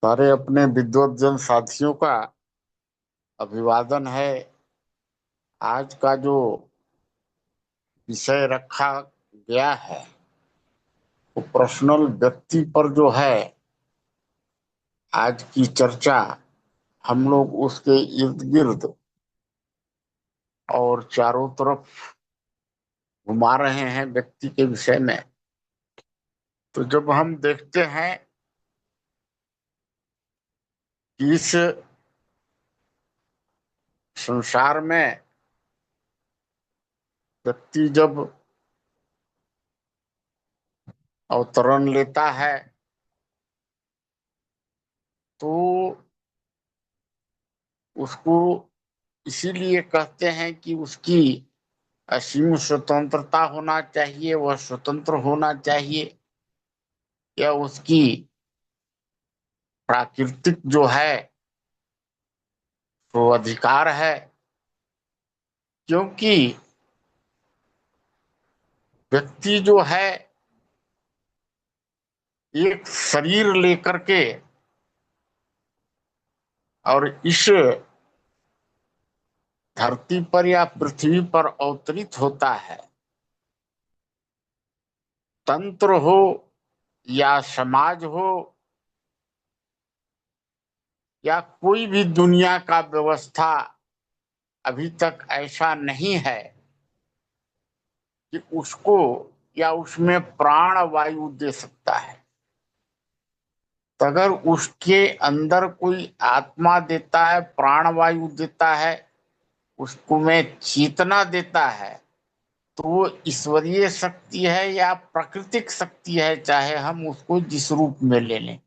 सारे अपने विद्वत साथियों का अभिवादन है। आज का जो विषय रखा गया है वो पर्सनल व्यक्ति पर जो है आज की चर्चा, हम लोग उसके इर्द गिर्द और चारों तरफ घुमा रहे हैं व्यक्ति के विषय में। तो जब हम देखते हैं कि इस संसार में व्यक्ति जब अवतरण लेता है तो उसको इसीलिए कहते हैं कि उसकी असीम स्वतंत्रता होना चाहिए, वह स्वतंत्र होना चाहिए, या उसकी प्राकृतिक जो है वो अधिकार है। क्योंकि व्यक्ति जो है एक शरीर लेकर के और इस धरती पर या पृथ्वी पर अवतरित होता है। तंत्र हो या समाज हो या कोई भी दुनिया का व्यवस्था, अभी तक ऐसा नहीं है कि उसको या उसमें प्राण वायु दे सकता है। तो अगर उसके अंदर कोई आत्मा देता है, प्राण वायु देता है, उसको में चेतना देता है, तो वो ईश्वरीय शक्ति है या प्राकृतिक शक्ति है, चाहे हम उसको जिस रूप में ले लें।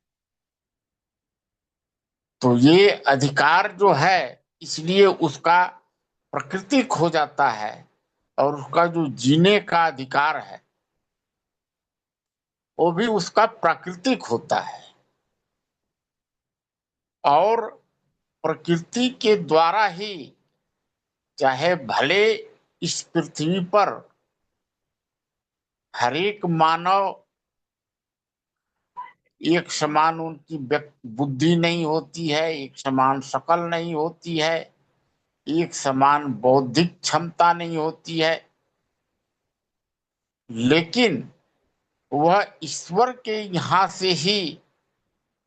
तो ये अधिकार जो है, इसलिए उसका प्राकृतिक हो जाता है, और उसका जो जीने का अधिकार है वो भी उसका प्राकृतिक होता है। और प्रकृति के द्वारा ही चाहे भले इस पृथ्वी पर हर एक मानव एक समान उनकी बुद्धि नहीं होती है, एक समान शकल नहीं होती है, एक समान बौद्धिक क्षमता नहीं होती है, लेकिन वह ईश्वर के यहाँ से ही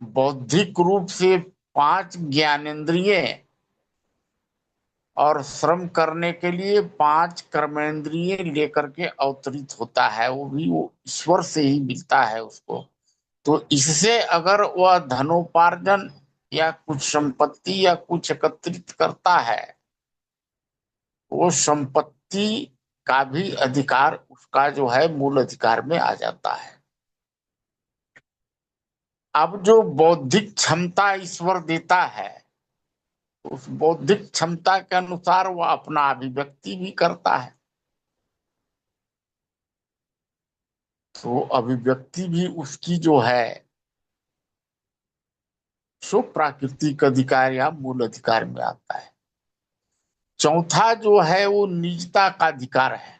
बौद्धिक रूप से 5 ज्ञानेंद्रिय और श्रम करने के लिए 5 कर्मेंद्रिय लेकर के अवतरित होता है। वो भी वो ईश्वर से ही मिलता है उसको। तो इससे अगर वह धनोपार्जन या कुछ संपत्ति या कुछ एकत्रित करता है, वो संपत्ति का भी अधिकार उसका जो है मूल अधिकार में आ जाता है। अब जो बौद्धिक क्षमता ईश्वर देता है, उस बौद्धिक क्षमता के अनुसार वह अपना अभिव्यक्ति भी करता है। तो अभिव्यक्ति भी उसकी जो है सो प्राकृतिक अधिकार या मूल अधिकार में आता है। चौथा जो है वो निजता का अधिकार है।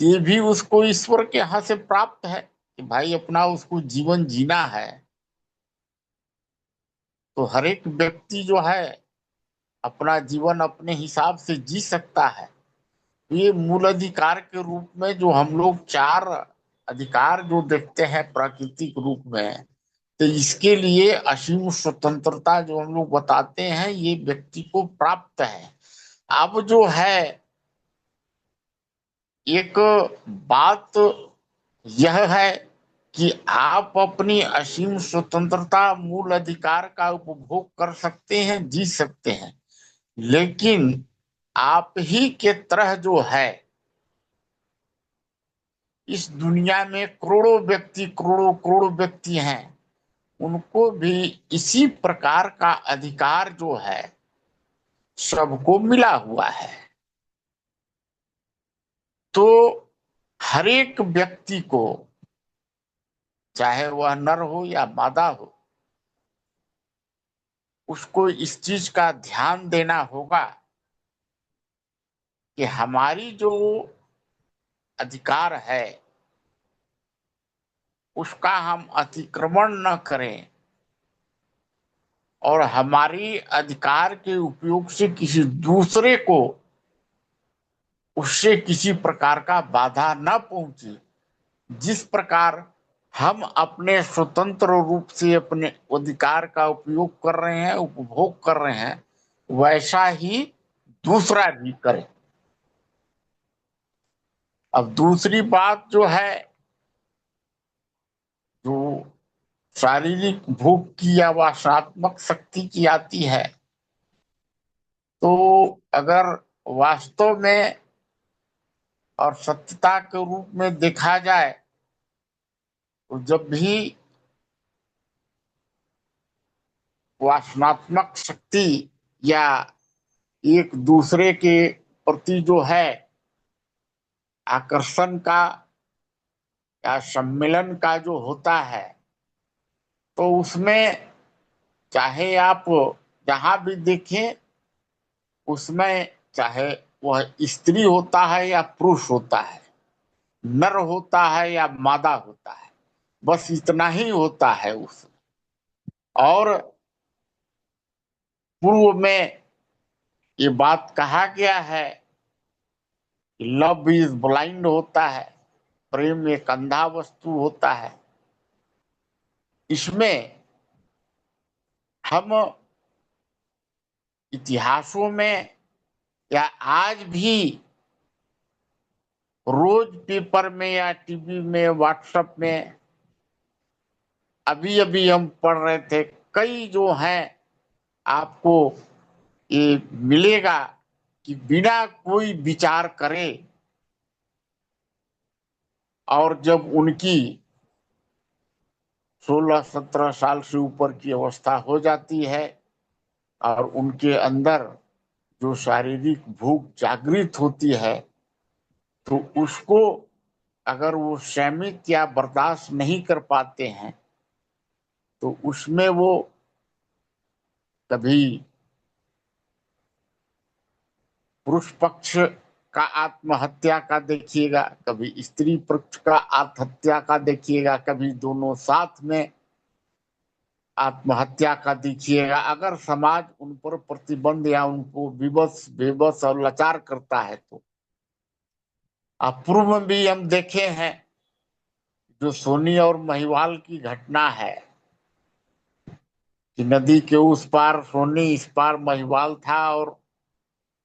ये भी उसको ईश्वर के यहाँ से प्राप्त है कि भाई अपना उसको जीवन जीना है। तो हर एक व्यक्ति जो है अपना जीवन अपने हिसाब से जी सकता है। ये मूल अधिकार के रूप में जो हम लोग 4 अधिकार जो देखते हैं प्राकृतिक रूप में, तो इसके लिए असीम स्वतंत्रता जो हम लोग बताते हैं ये व्यक्ति को प्राप्त है। अब जो है एक बात यह है कि आप अपनी असीम स्वतंत्रता मूल अधिकार का उपभोग कर सकते हैं, जी सकते हैं, लेकिन आप ही के तरह जो है इस दुनिया में करोड़ों करोड़ों व्यक्ति हैं, उनको भी इसी प्रकार का अधिकार जो है सबको मिला हुआ है। तो हर एक व्यक्ति को, चाहे वह नर हो या मादा हो, उसको इस चीज का ध्यान देना होगा कि हमारी जो अधिकार है उसका हम अतिक्रमण न करें और हमारी अधिकार के उपयोग से किसी दूसरे को उससे किसी प्रकार का बाधा न पहुंचे। जिस प्रकार हम अपने स्वतंत्र रूप से अपने अधिकार का उपयोग कर रहे हैं, उपभोग कर रहे हैं, वैसा ही दूसरा भी करे। अब दूसरी बात जो है, जो शारीरिक भोग की या वासनात्मक शक्ति की आती है, तो अगर वास्तव में और सत्यता के रूप में देखा जाए तो जब भी वासनात्मक शक्ति या एक दूसरे के प्रति जो है आकर्षण का या सम्मेलन का जो होता है, तो उसमें चाहे आप जहां भी देखें उसमें चाहे वह स्त्री होता है या पुरुष होता है, नर होता है या मादा होता है, बस इतना ही होता है उसमें। और पूर्व में ये बात कहा गया है कि लव इज ब्लाइंड होता है, प्रेम एक अंधा वस्तु होता है। इसमें हम इतिहासों में या आज भी रोज पेपर में या टीवी में, व्हाट्सएप में अभी अभी हम पढ़ रहे थे, कई जो हैं आपको ये मिलेगा कि बिना कोई विचार करे और जब उनकी 16-17 साल से ऊपर की अवस्था हो जाती है और उनके अंदर जो शारीरिक भूख जागृत होती है, तो उसको अगर वो सहमित या बर्दाश्त नहीं कर पाते हैं तो उसमें वो कभी पुरुष पक्ष का आत्महत्या का देखिएगा, कभी स्त्री पक्ष का आत्महत्या का देखिएगा, कभी दोनों साथ में आत्महत्या का देखिएगा। अगर समाज उन पर प्रतिबंध या उनको विवश बेबस और लाचार करता है तो पूर्व में भी हम देखे हैं जो सोनी और महिवाल की घटना है कि नदी के उस पार सोनी, इस पार महिवाल था और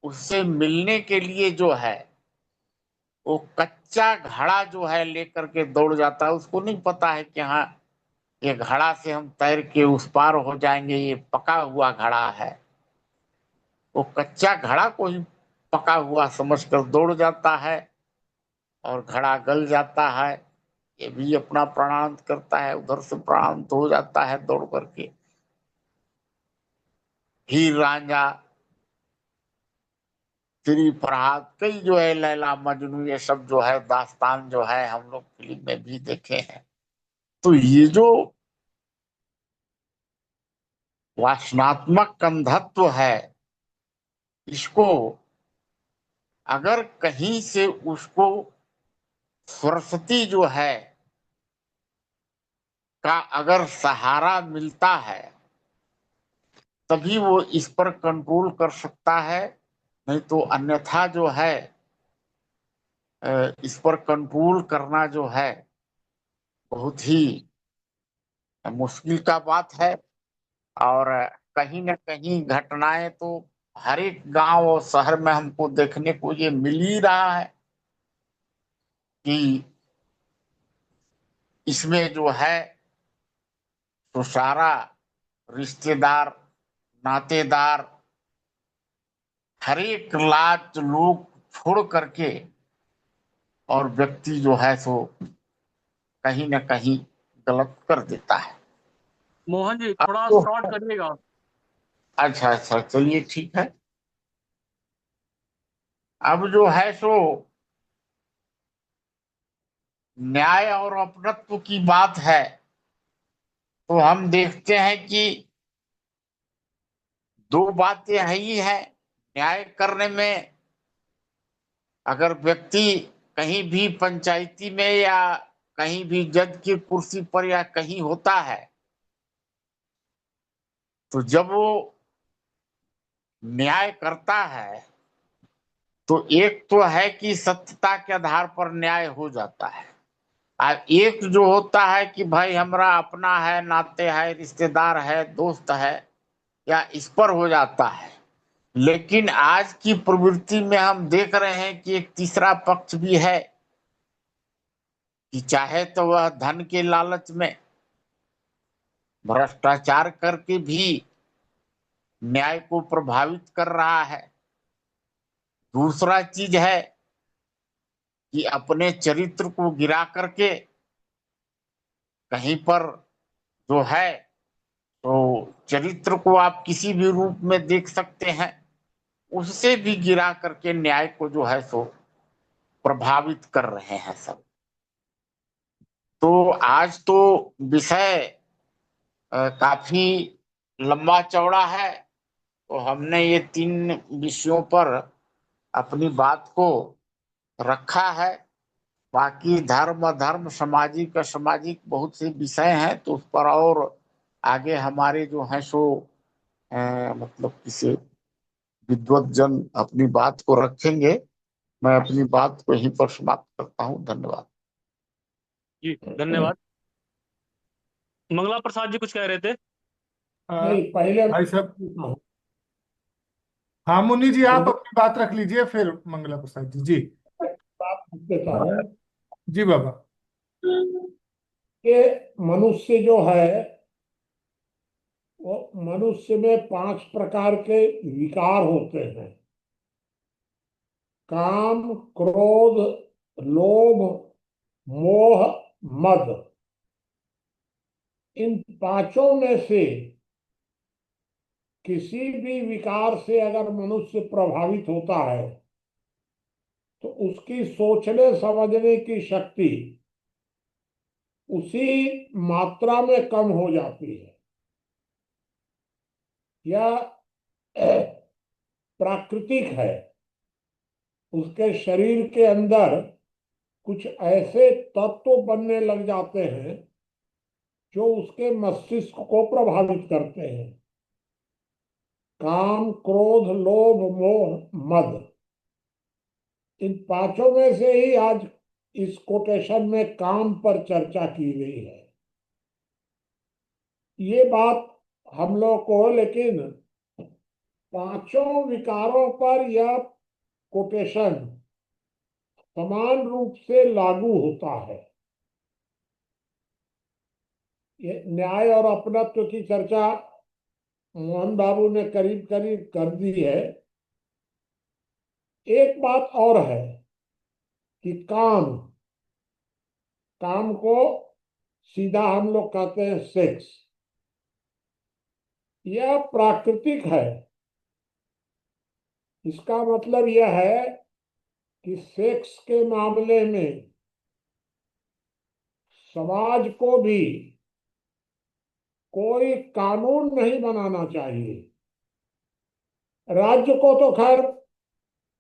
उससे मिलने के लिए जो है वो कच्चा घड़ा जो है लेकर के दौड़ जाता है। उसको नहीं पता है कि हाँ ये घड़ा से हम तैर के उस पार हो जाएंगे, ये पका हुआ घड़ा है। वो कच्चा घड़ा को ही पका हुआ समझकर दौड़ जाता है और घड़ा गल जाता है। ये भी अपना प्राणांत करता है, उधर से प्राणांत हो जाता है दौड़ करके। हीर रांझा, श्री फरहाद, कई जो है लैला मजनू, ये सब जो है दास्तान जो है हम लोग फिल्म में भी देखे हैं। तो ये जो वासनात्मक अंधत्व है, इसको अगर कहीं से उसको सरस्वती जो है का अगर सहारा मिलता है तभी वो इस पर कंट्रोल कर सकता है, नहीं तो अन्यथा जो है इस पर कंट्रोल करना जो है बहुत ही मुश्किल का बात है। और कहीं न कहीं घटनाएं तो हर एक गांव और शहर में हमको देखने को ये मिल ही रहा है कि इसमें जो है तो सारा रिश्तेदार, नातेदार, हर एक लाज लोग छोड़ करके और व्यक्ति जो है सो कहीं न कहीं गलत कर देता है। मोहन जी अब थोड़ा तो शॉर्ट करिएगा। अच्छा चलिए ठीक है। अब जो है सो न्याय और अपनत्व की बात है तो हम देखते हैं कि दो बातें है ही है न्याय करने में। अगर व्यक्ति कहीं भी पंचायती में या कहीं भी जज की कुर्सी पर या कहीं होता है तो जब वो न्याय करता है तो एक तो है कि सत्यता के आधार पर न्याय हो जाता है, और एक जो होता है कि भाई हमारा अपना है, नाते है, रिश्तेदार है, दोस्त है, या इस पर हो जाता है। लेकिन आज की प्रवृत्ति में हम देख रहे हैं कि एक तीसरा पक्ष भी है कि चाहे तो वह धन के लालच में भ्रष्टाचार करके भी न्याय को प्रभावित कर रहा है। दूसरा चीज है कि अपने चरित्र को गिरा करके कहीं पर जो है तो चरित्र को आप किसी भी रूप में देख सकते हैं, उससे भी गिरा करके न्याय को जो है सो प्रभावित कर रहे हैं सब। तो आज तो विषय काफी लंबा चौड़ा है, तो हमने ये 3 विषयों पर अपनी बात को रखा है। बाकी धर्म अधर्म, सामाजिक असामाजिक बहुत से विषय हैं, तो उस पर और आगे हमारे जो हैं सो मतलब किसी विद्वत जन अपनी बात को रखेंगे। मैं अपनी बात को यहीं पर समाप्त करता हूँ। धन्यवाद जी धन्यवाद। मंगला प्रसाद जी कुछ कह रहे थे। नहीं, पहले भाई साहब, हाँ मुन्नी जी आप अपनी बात रख लीजिए, फिर मंगला प्रसाद जी। जी आप देता हूँ जी बाबा। कि मनुष्य जो है वो मनुष्य में 5 प्रकार के विकार होते हैं। काम, क्रोध, लोभ, मोह, मद। इन पांचों में से किसी भी विकार से अगर मनुष्य प्रभावित होता है तो उसकी सोचने समझने की शक्ति उसी मात्रा में कम हो जाती है। यह प्राकृतिक है। उसके शरीर के अंदर कुछ ऐसे तत्व बनने लग जाते हैं जो उसके मस्तिष्क को प्रभावित करते हैं। काम, क्रोध, लोभ, मोह, मद। इन पांचों में से ही आज इस कोटेशन में काम पर चर्चा की गई है। ये बात हम लोग को, लेकिन पांचों विकारों पर यह कोटेशन समान रूप से लागू होता है। ये न्याय और अपनत्व की चर्चा मोहन बाबू ने करीब करीब कर दी है। एक बात और है कि काम, काम को सीधा हम लोग कहते हैं सेक्स। यह प्राकृतिक है। इसका मतलब यह है कि सेक्स के मामले में समाज को भी कोई कानून नहीं बनाना चाहिए। राज्य को तो खैर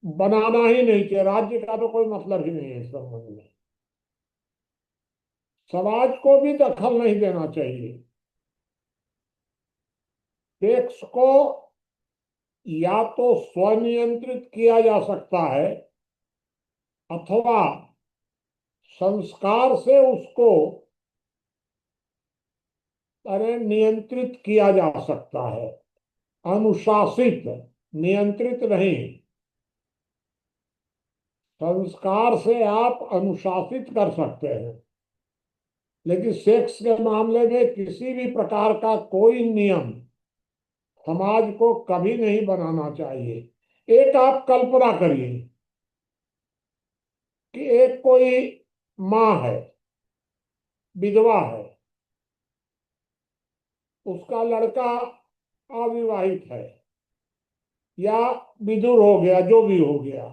बनाना ही नहीं चाहिए, राज्य का तो कोई मतलब ही नहीं है इस संबंध में। समाज को भी दखल नहीं देना चाहिए। सेक्स को या तो स्वनियंत्रित किया जा सकता है अथवा संस्कार से उसको नियंत्रित किया जा सकता है। अनुशासित, नियंत्रित नहीं। संस्कार से आप अनुशासित कर सकते हैं, लेकिन सेक्स के मामले में किसी भी प्रकार का कोई नियम समाज को कभी नहीं बनाना चाहिए। एक आप कल्पना करिए कि एक कोई माँ है, विधवा है, उसका लड़का अविवाहित है या विधुर हो गया, जो भी हो गया।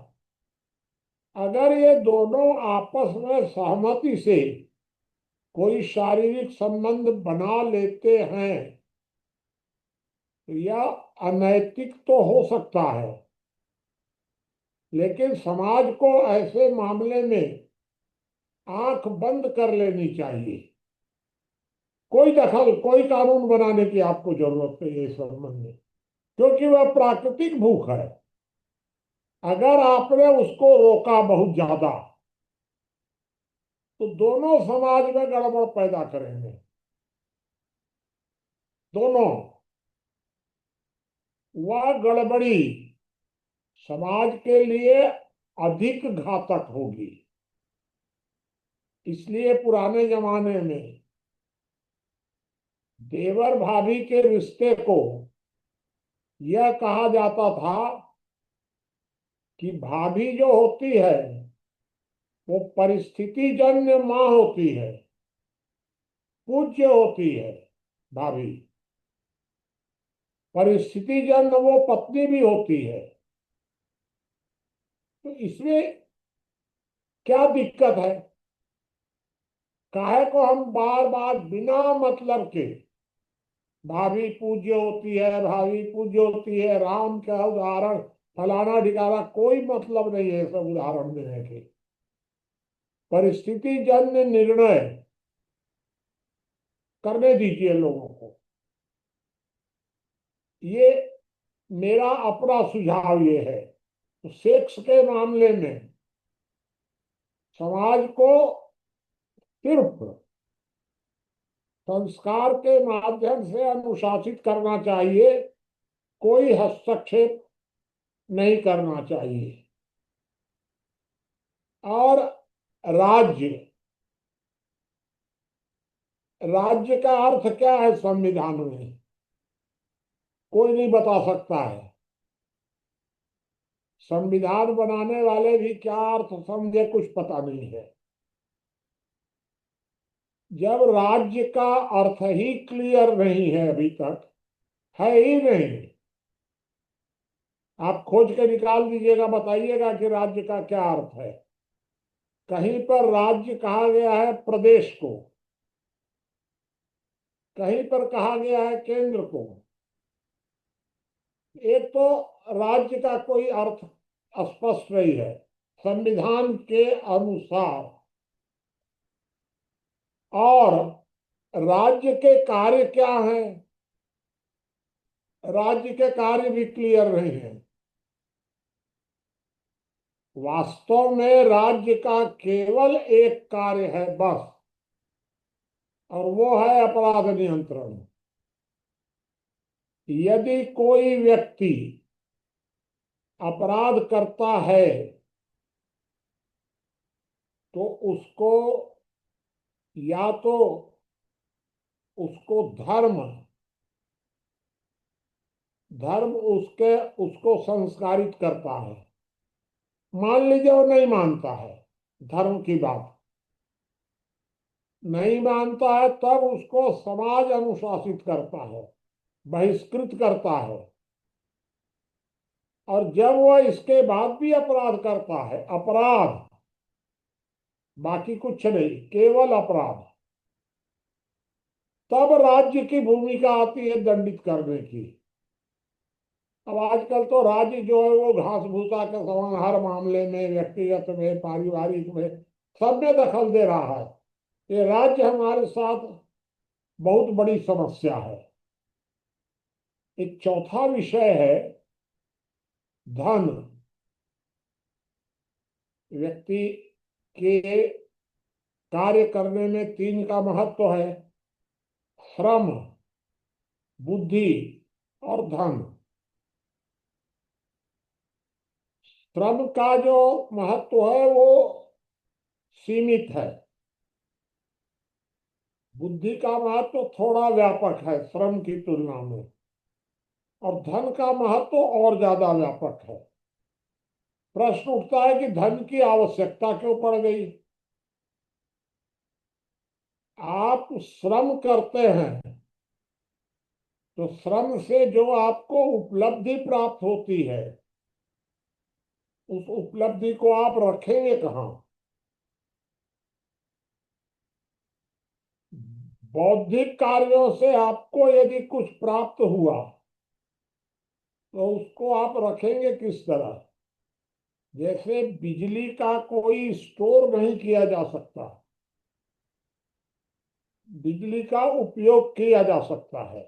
अगर ये दोनों आपस में सहमति से कोई शारीरिक संबंध बना लेते हैं तो यह अनैतिक तो हो सकता है, लेकिन समाज को ऐसे मामले में आंख बंद कर लेनी चाहिए। कोई दखल, कोई कानून बनाने की आपको जरूरत नहीं है इस संबंध में, क्योंकि वह प्राकृतिक भूख है। अगर आपने उसको रोका बहुत ज्यादा तो दोनों समाज में गड़बड़ पैदा करेंगे। दोनों। वह गड़बड़ी समाज के लिए अधिक घातक होगी। इसलिए पुराने जमाने में देवर भाभी के रिश्ते को यह कहा जाता था कि भाभी जो होती है वो परिस्थिति जन्य मां होती है, पूज्य होती है। भाभी परिस्थिति जन्य वो पत्नी भी होती है। तो इसमें क्या दिक्कत है? काहे को हम बार बार बिना मतलब के भाभी पूज्य होती है, भाभी पूज्य होती है, राम का उदाहरण फलाना ढिकाना, कोई मतलब नहीं है सब उदाहरण देने के। परिस्थिति जन्य निर्णय करने दीजिए लोगों को। ये मेरा अपना सुझाव ये है। तो सेक्स के मामले में समाज को सिर्फ संस्कार के माध्यम से अनुशासित करना चाहिए, कोई हस्तक्षेप नहीं करना चाहिए। और राज्य, राज्य का अर्थ क्या है संविधान में? कोई नहीं बता सकता है। संविधान बनाने वाले भी क्या अर्थ समझे कुछ पता नहीं है। जब राज्य का अर्थ ही क्लियर नहीं है, अभी तक है ही नहीं, आप खोज के निकाल दीजिएगा, बताइएगा कि राज्य का क्या अर्थ है। कहीं पर राज्य कहा गया है प्रदेश को, कहीं पर कहा गया है केंद्र को। एक तो राज्य का कोई अर्थ स्पष्ट नहीं है संविधान के अनुसार, और राज्य के कार्य क्या है, राज्य के कार्य भी क्लियर नहीं है। वास्तव में राज्य का केवल एक कार्य है बस, और वो है अपराध नियंत्रण। यदि कोई व्यक्ति अपराध करता है तो उसको या तो उसको धर्म धर्म उसको संस्कारित करता है। मान लीजिए वो नहीं मानता है धर्म की बात, नहीं मानता है, तब उसको समाज अनुशासित करता है, बहिष्कृत करता है। और जब वह इसके बाद भी अपराध करता है, अपराध बाकी कुछ नहीं, केवल अपराध, तब राज्य की भूमिका आती है दंडित करने की। अब आजकल तो राज्य जो है वो घास भूसा के समान हर मामले में, व्यक्तिगत में, पारिवारिक में, सब में दखल दे रहा है। ये राज्य हमारे साथ बहुत बड़ी समस्या है। एक चौथा विषय है धन। व्यक्ति के कार्य करने में तीन का महत्व है: श्रम, बुद्धि और धन। श्रम का जो महत्व है वो सीमित है, बुद्धि का महत्व थोड़ा व्यापक है श्रम की तुलना में, और धन का महत्व और ज्यादा व्यापक है। प्रश्न उठता है कि धन की आवश्यकता क्यों पड़ गई? आप श्रम करते हैं तो श्रम से जो आपको उपलब्धि प्राप्त होती है, उस उपलब्धि को आप रखेंगे कहाँ? बौद्धिक कार्यों से आपको यदि कुछ प्राप्त हुआ तो उसको आप रखेंगे किस तरह? जैसे बिजली का कोई स्टोर नहीं किया जा सकता, बिजली का उपयोग किया जा सकता है,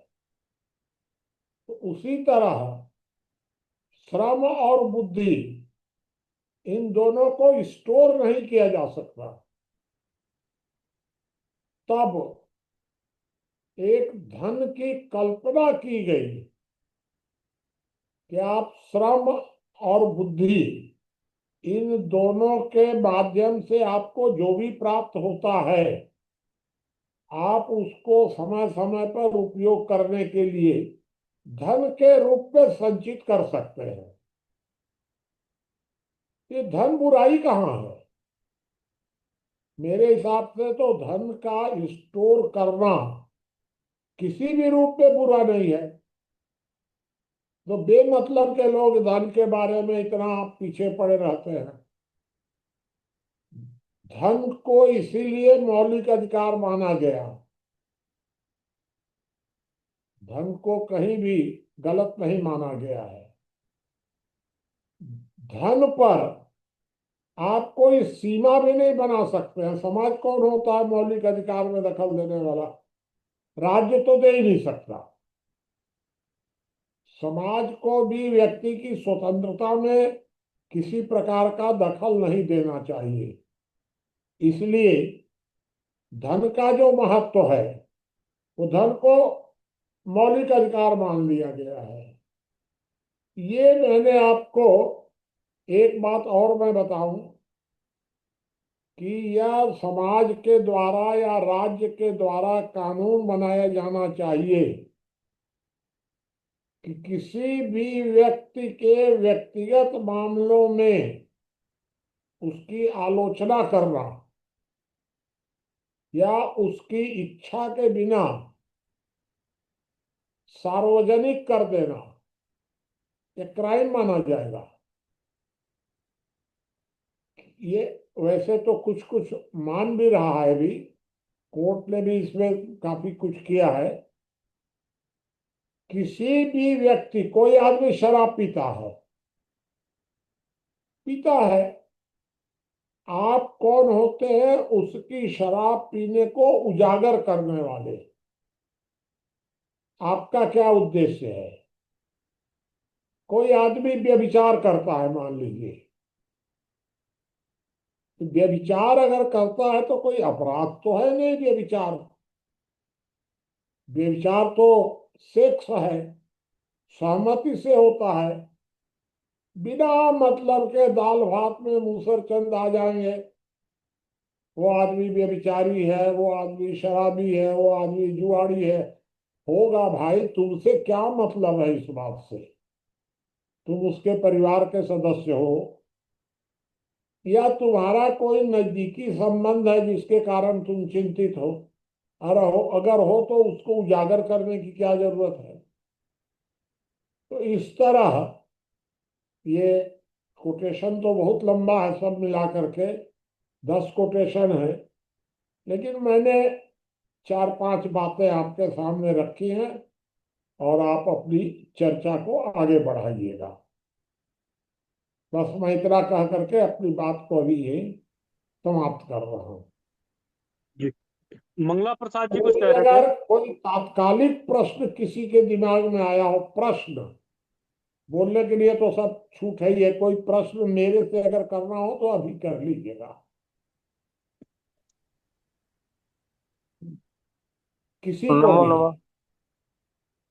तो उसी तरह श्रम और बुद्धि, इन दोनों को स्टोर नहीं किया जा सकता। तब एक धन की कल्पना की गई कि आप श्रम और बुद्धि, इन दोनों के माध्यम से आपको जो भी प्राप्त होता है, आप उसको समय समय पर उपयोग करने के लिए धन के रूप में संचित कर सकते हैं। ये धन बुराई कहाँ है? मेरे हिसाब से तो धन का स्टोर करना किसी भी रूप में बुरा नहीं है। तो बेमतलब के लोग धन के बारे में इतना पीछे पड़े रहते हैं। धन को इसीलिए मौलिक अधिकार माना गया, धन को कहीं भी गलत नहीं माना गया है। धन पर आप कोई सीमा भी नहीं बना सकते हैं। समाज कौन होता है मौलिक अधिकार में दखल देने वाला? राज्य तो दे ही नहीं सकता। समाज को भी व्यक्ति की स्वतंत्रता में किसी प्रकार का दखल नहीं देना चाहिए। इसलिए धन का जो महत्व है, वो धन को मौलिक अधिकार मान लिया गया है। ये मैंने आपको एक बात और मैं बताऊं कि यह समाज के द्वारा या राज्य के द्वारा कानून बनाया जाना चाहिए कि किसी भी व्यक्ति के व्यक्तिगत मामलों में उसकी आलोचना करना या उसकी इच्छा के बिना सार्वजनिक कर देना ये क्राइम माना जाएगा। ये वैसे तो कुछ कुछ मान भी रहा है, भी कोर्ट ने भी इसमें काफी कुछ किया है। किसी भी व्यक्ति, कोई आदमी शराब पीता है, आप कौन होते हैं उसकी शराब पीने को उजागर करने वाले? आपका क्या उद्देश्य है? कोई आदमी व्यभिचार करता है मान लीजिए, तो व्यभिचार अगर करता है तो कोई अपराध तो है नहीं। व्यभिचार व्यभिचार तो सेक्स है, सहमति से होता है। बिना मतलब के दाल भात में मूसर चंद आ जाएंगे, वो आदमी व्यभिचारी है, वो आदमी शराबी है, वो आदमी जुआड़ी है। होगा भाई, तुमसे क्या मतलब है इस बात से? तुम उसके परिवार के सदस्य हो या तुम्हारा कोई नजदीकी संबंध है जिसके कारण तुम चिंतित हो? अगर हो तो उसको उजागर करने की क्या जरूरत है? तो इस तरह ये कोटेशन तो बहुत लंबा है, सब मिला करके 10 कोटेशन है, लेकिन मैंने 4-5 बातें आपके सामने रखी हैं और आप अपनी चर्चा को आगे बढ़ाइएगा। बस मैं इतना कह करके अपनी बात को अभी यही समाप्त कर रहा हूँ। जी, मंगला प्रसाद जी कुछ कह रहे थे। अगर कोई तात्कालिक प्रश्न किसी के दिमाग में आया हो, प्रश्न बोलने के लिए तो सब छूट है ही है, कोई प्रश्न मेरे से अगर करना हो तो अभी कर लीजिएगा। किसी को नमो भी। नमः।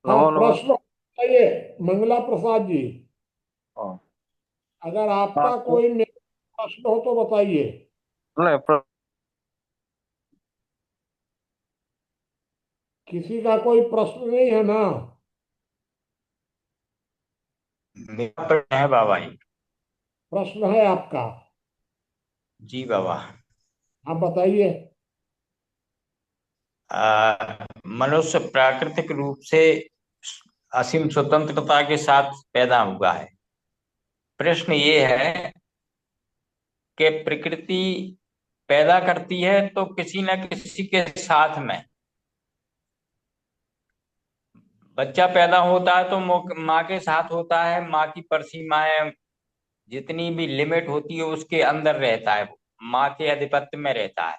हाँ, नमो नमः। प्रश्न बताइए मंगला प्रसाद जी। हाँ। अगर हाँ, आपका कोई मेरे प्रश्न हो तो बताइए। नहीं किसी का कोई प्रश्न नहीं है ना? मेरा प्रश्न है बाबा जी। प्रश्न है आपका? जी बाबा। आप बताइए। मनुष्य प्राकृतिक रूप से असीम स्वतंत्रता के साथ पैदा हुआ है। प्रश्न ये है कि प्रकृति पैदा करती है तो किसी न किसी के साथ में। बच्चा पैदा होता है तो माँ के साथ होता है, माँ की परिसीमाएं जितनी भी लिमिट होती है उसके अंदर रहता है, वो माँ के आधिपत्य में रहता है।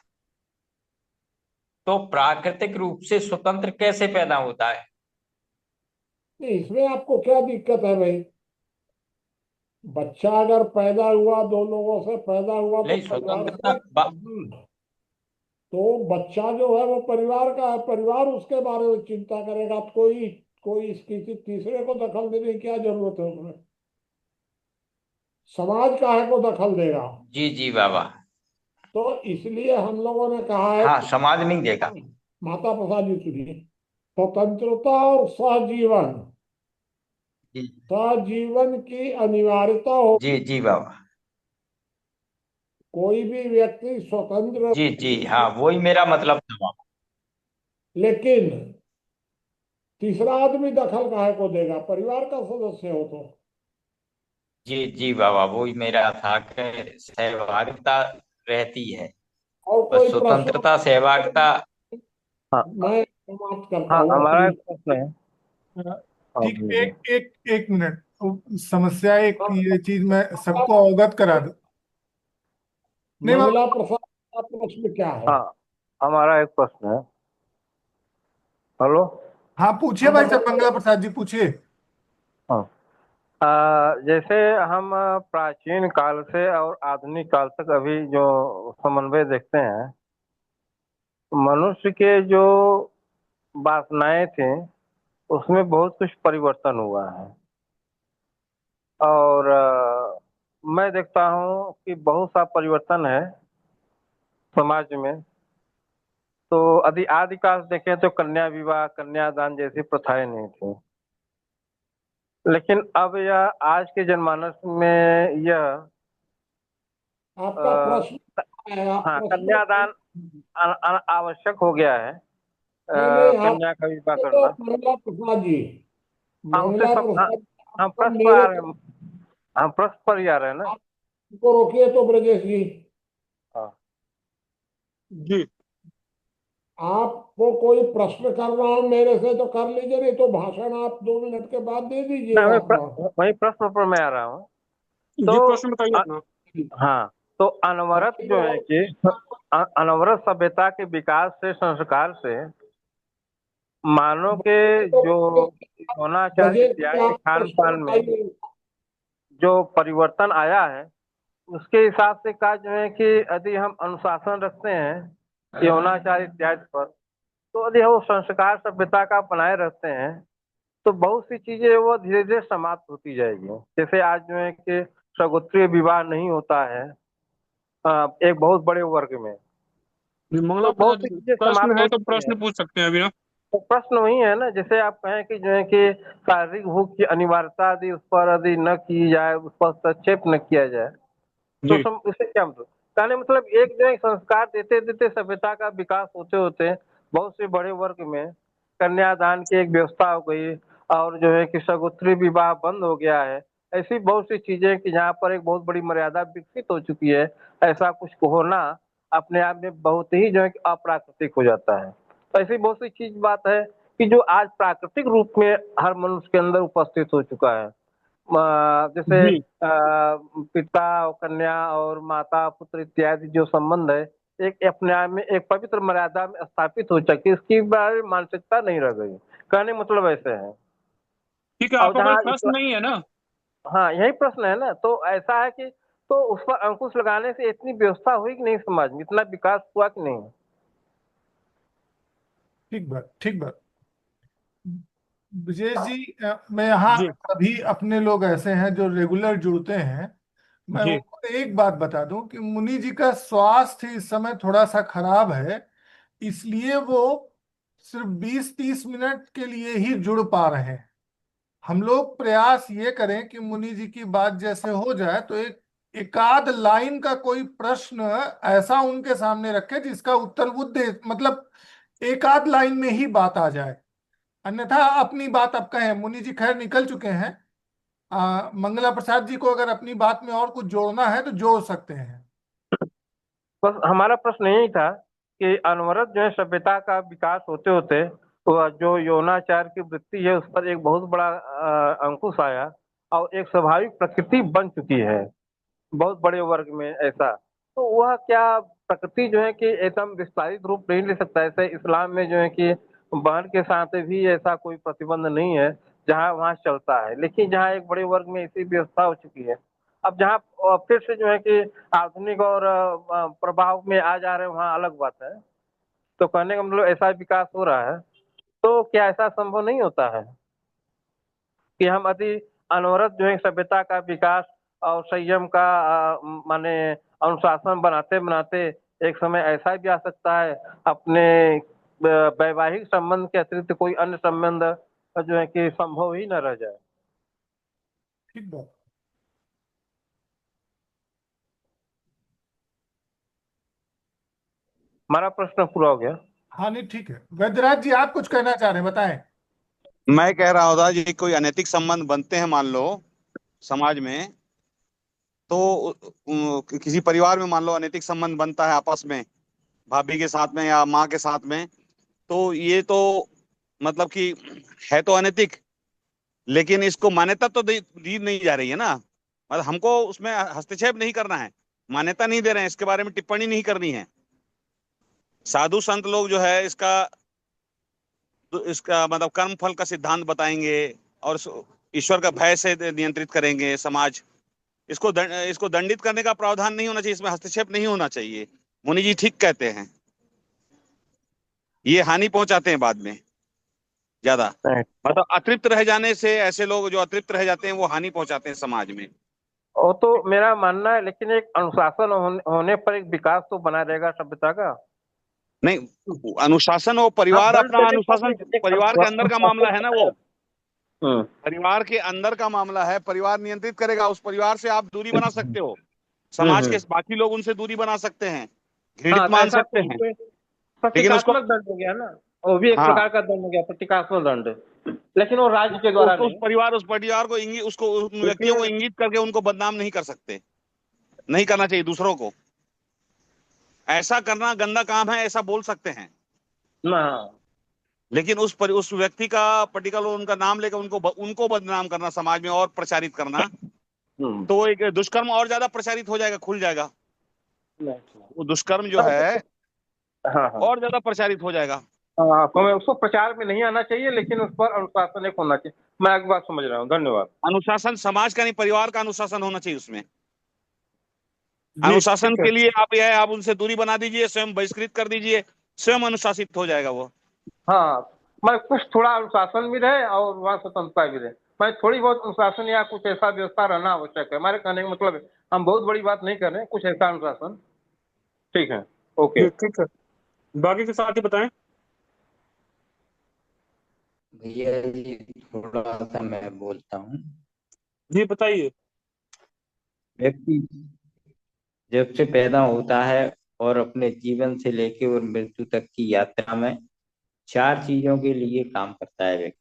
तो प्राकृतिक रूप से स्वतंत्र कैसे पैदा होता है? नहीं, इसमें आपको क्या दिक्कत है भाई? बच्चा अगर पैदा हुआ, दो लोगों से पैदा हुआ तो नहीं, परिवार स्वतंत्रता से तो बच्चा जो है वो परिवार का है, परिवार उसके बारे में चिंता करेगा। तो कोई कोई किसी तीसरे को दखल देने की क्या जरूरत है उसमें? समाज काहे को दखल देगा? जी जी बाबा। तो इसलिए हम लोगों ने कहा है हाँ, कि समाज नहीं देगा। माता प्रसाद जी सुनिए, स्वतंत्रता और सहजीवन, जी सहजीवन की अनिवार्यता हो। जी जी बाबा। कोई भी व्यक्ति स्वतंत्र, जी जी हाँ, वही मेरा मतलब था बाबा। लेकिन तीसरा आदमी दखल काहे को देगा? परिवार का सदस्य हो तो। जी जी बाबा, वही मेरा था कि सहभागिता रहती है, और बस कोई प्रश्न? स्वतंत्रता सहभागिता। हाँ। मैं समाप्त करता हाँ, हूँ हमारा अपनी। एक प्रश्न है। आप ठीक, बोलिए। एक एक एक मिनट। समस्या एक ये चीज मैं सबको अवगत करा दूं। नहीं मंगला प्रसाद का प्रश्न क्या है? हाँ, हमारा एक प्रश्न है। हेलो। हाँ, पूछिए हाँ भाई साहब, बताइए। मंगला प्रसाद जी पूछिए। हाँ। जैसे हम प्राचीन काल से और आधुनिक काल तक अभी जो समन्वय देखते हैं, मनुष्य के जो वासनाएं थे उसमें बहुत कुछ परिवर्तन हुआ है। और मैं देखता हूँ कि बहुत सा परिवर्तन है समाज में। तो यदि आदिकाल देखें तो कन्या विवाह, कन्यादान जैसी प्रथाएं नहीं थी। लेकिन अब यह आज के जनमानस में यह आपका अ, प्रश्न है, आप हाँ, प्रश्न कन्यादान आवश्यक हो गया है, नहीं नहीं, आप कन्या का विवाह तो करना। मंगला प्रसाद जी, हाँ, उससे मंगला सब, हाँ, प्रसाद जी, हम आपको प्रश्न पर आ मेरे रहे हैं, हम प्रश्न पर ही आ रहे हैं ना। को रोकिए तो ब्रजेश जी, हाँ, जी आपको कोई प्रश्न कर रहा हूं मेरे से तो कर लीजिए, नहीं तो भाषण आप 2 मिनट के बाद दे ना दीजिएगा अपना। वही प्रश्न पर मैं आ रहा हूँ। जी, तो प्रश्न बताइए अपना। हाँ, तो अनवरत जो है कि अनवरत सभ्यता के विकास से, संस्कार से मानव के जो होनाचार ब्रजेश जी इत्यादि आप खान प्रश्न पान में बताइए। जो परिवर्तन आया है, उसके हिसाब से कहा जो है कि यदि हम अनुशासन रखते हैं यौनाचार इत्यादि पर, तो यदि वो संस्कार सभ्यता का बनाए रखते हैं, तो बहुत सी चीजें वो धीरे धीरे समाप्त होती जाएगी। जैसे आज जो है कि सगोत्रीय विवाह नहीं होता है एक बहुत बड़े वर्ग में, जी, मंगला तो बहुत प्रसाद सी जी, चीजें प्रश्न समाप्त हो है तो चुकी हैं। प्रश्न पूछ सकते हैं अभी ना। तो प्रश्न वही है ना, जैसे आप कहें कि जो है कि शारीरिक भूख की अनिवार्यता यदि उस पर यदि न की जाए, उस पर हस्तक्षेप न किया जाए, तो जी उससे क्या मतलब? कहने मतलब एक जो है संस्कार देते देते सभ्यता का विकास होते होते बहुत से बड़े वर्ग में कन्यादान की एक व्यवस्था हो गई, और जो है कि सगोत्री विवाह बंद हो गया है। ऐसी बहुत सी चीजें कि जहाँ पर एक बहुत बड़ी मर्यादा विकसित हो चुकी है, ऐसा कुछ होना अपने आप में बहुत ही जो है कि अप्राकृतिक हो जाता है। तो ऐसी बहुत सी चीज बात है कि जो आज प्राकृतिक रूप में हर मनुष्य के अंदर उपस्थित हो चुका है। जैसे जी पिता और कन्या और माता पुत्र इत्यादि जो संबंध है, एक अपने आप में एक पवित्र मर्यादा में स्थापित हो चुकी, इसकी बारे में मानसिकता नहीं रह गई। कहने मतलब ऐसे है। ठीक है, और आपका कोई जहाँ प्रश्न नहीं है ना? हाँ, यही प्रश्न है ना, तो ऐसा है कि तो उस पर अंकुश लगाने से इतनी व्यवस्था हुई कि नहीं, समाज में इतना विकास हुआ कि नहीं? ठीक बात, ठीक बात। विजेश जी, मैं यहाँ जी अभी अपने लोग ऐसे हैं जो रेगुलर जुड़ते हैं। मैं जी उनको एक बात बता दूं कि मुनि जी का स्वास्थ्य इस समय थोड़ा सा खराब है, इसलिए वो सिर्फ 20-30 मिनट के लिए ही जुड़ पा रहे हैं। हम लोग प्रयास ये करें कि मुनि जी की बात जैसे हो जाए तो एक एकाध लाइन का कोई प्रश्न ऐसा उनके सामने रखे जिसका उत्तर वो दे, मतलब एकाध लाइन में ही बात आ जाए। अन्यथा अपनी बात अब कहें, मुनि जी खैर निकल चुके हैं। मंगला प्रसाद जी को अगर अपनी बात में और कुछ जोड़ना है तो जोड़ सकते हैं। बस हमारा प्रश्न यही था कि अनवरत जो है सभ्यता का विकास होते होते तो जो यौनाचार की वृत्ति है उस पर एक बहुत बड़ा अंकुश आया, और एक स्वाभाविक प्रकृति बन चुकी है बहुत बड़े वर्ग में ऐसा। तो वह क्या प्रकृति जो है कि एकदम विस्तारित रूप नहीं ले सकता? ऐसे इस्लाम में जो है कि बहन के साथ भी ऐसा कोई प्रतिबंध नहीं है, जहाँ वहाँ चलता है। लेकिन जहाँ एक बड़े वर्ग में ऐसी व्यवस्था हो चुकी है, अब जहाँ फिर से जो है कि आधुनिक और प्रभाव में आ जा रहे हैं, वहाँ अलग बात है। तो कहने का मतलब ऐसा विकास हो रहा है, तो क्या ऐसा संभव नहीं होता है कि हम अति अनवरत जो है सभ्यता का विकास और संयम का माने अनुशासन बनाते बनाते एक समय ऐसा भी आ सकता है अपने वैवाहिक संबंध के अतिरिक्त कोई अन्य संबंध जो है कि संभव ही न रह जाए? ठीक बात। हमारा प्रश्न पूरा हो गया। हाँ, नहीं ठीक है। वैद्यराज जी, आप कुछ कहना चाह रहे हैं, बताएं। मैं कह रहा होता जी, कोई अनैतिक संबंध बनते हैं मान लो समाज में, तो किसी परिवार में मान लो अनैतिक संबंध बनता है आपस में, भाभी के साथ में या माँ के साथ में, तो ये तो मतलब कि है तो अनैतिक, लेकिन इसको मान्यता तो दी नहीं जा रही है ना। मतलब हमको उसमें हस्तक्षेप नहीं करना है, मान्यता नहीं दे रहे हैं, इसके बारे में टिप्पणी नहीं करनी है। साधु संत लोग जो है इसका मतलब कर्म फल का सिद्धांत बताएंगे, और ईश्वर का भय से नियंत्रित करेंगे समाज। इसको दंडित करने का प्रावधान नहीं होना चाहिए, इसमें हस्तक्षेप नहीं होना चाहिए। मुनि जी ठीक कहते हैं, ये हानि पहुंचाते हैं बाद में ज्यादा। मतलब अतृप्त रह जाने से, ऐसे लोग जो अतृप्त रह जाते हैं वो हानि पहुंचाते हैं समाज में। वो तो मेरा मानना है, लेकिन एक अनुशासन होने पर एक विकास तो बना रहेगा सभ्यता का। नहीं, अनुशासन वो हाँ, परिवार दंड अपना देने पर अनुशासन, भी एक परिवार के अंदर का अनुशासन मामला है ना बनाया। वो, परिवार के अंदर का मामला है, परिवार नियंत्रित करेगा, उस परिवार से आप दूरी बना सकते हो, समाज के हम्म। बाकी लोग उनसे दूरी बना सकते हैं, हाँ, घृणित तो मान ऐसा सकते हैं, कोई लेकिन उसको, प्रतीकात्मक दंड हो गया ना, वो भी एक हाँ, प्रकार का दंड हो गया, प्रतीकात्मक दंड। लेकिन वो राज्य के द्वारा नहीं। उस परिवार को इंगित, उसको उन व्यक्तियों को इसलिए इंगित करके उनको बदनाम नहीं कर सकते, नहीं करना चाहिए दूसरों को, ऐसा करना गंदा काम है ऐसा बोल सकते हैं, ना। लेकिन उस व्यक्ति का पर्टिकुलर उनका नाम लेकर उनको बदनाम करना समाज में और प्रचारित करना, हम्म। तो एक दुष्कर्म और ज्यादा प्रचारित हो जाएगा, खुल जाएगा, वो दुष्कर्म जो है हाँ हाँ और ज्यादा प्रचारित हो जाएगा। हाँ, तो मैं उसको प्रचार में नहीं आना चाहिए, लेकिन उस पर अनुशासन एक होना चाहिए। मैं आपकी बात समझ रहा हूँ, धन्यवाद। अनुशासन समाज का नहीं, परिवार का अनुशासन होना चाहिए उसमें। जी अनुशासन ठीक है। के लिए आप यह है, आप उनसे दूरी बना दीजिए, स्वयं बहिष्कृत कर दीजिए, स्वयं अनुशासित हो जाएगा वो। हाँ, मैं कुछ थोड़ा अनुशासन भी रहे और वहाँ स्वतंत्रता भी रहे। मैं थोड़ी बहुत अनुशासन या कुछ ऐसा व्यवस्था रहना आवश्यक है, हमारे कहने का मतलब है हम बहुत बड़ी बात नहीं कर रहे हैं, कुछ ऐसा अनुशासन। ठीक है, ओके। जी ठीक है, बाकी के साथी बताएं। भैया जी थोड़ा सा मैं बोलता हूँ। जी बताइए। व्यक्ति जब से पैदा होता है और अपने जीवन से लेके और मृत्यु तक की यात्रा में 4 चीजों के लिए काम करता है व्यक्ति,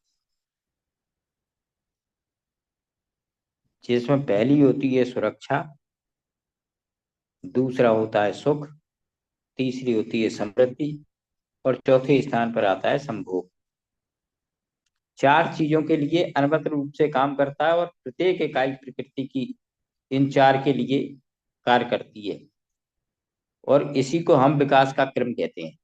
जिसमें पहली होती है सुरक्षा, दूसरा होता है सुख, तीसरी होती है समृद्धि और चौथे स्थान पर आता है संभोग। 4 चीजों के लिए अनवरत रूप से काम करता है और प्रत्येक इकाई प्रकृति की इन 4 के लिए कार्य करती है, और इसी को हम विकास का क्रम कहते हैं।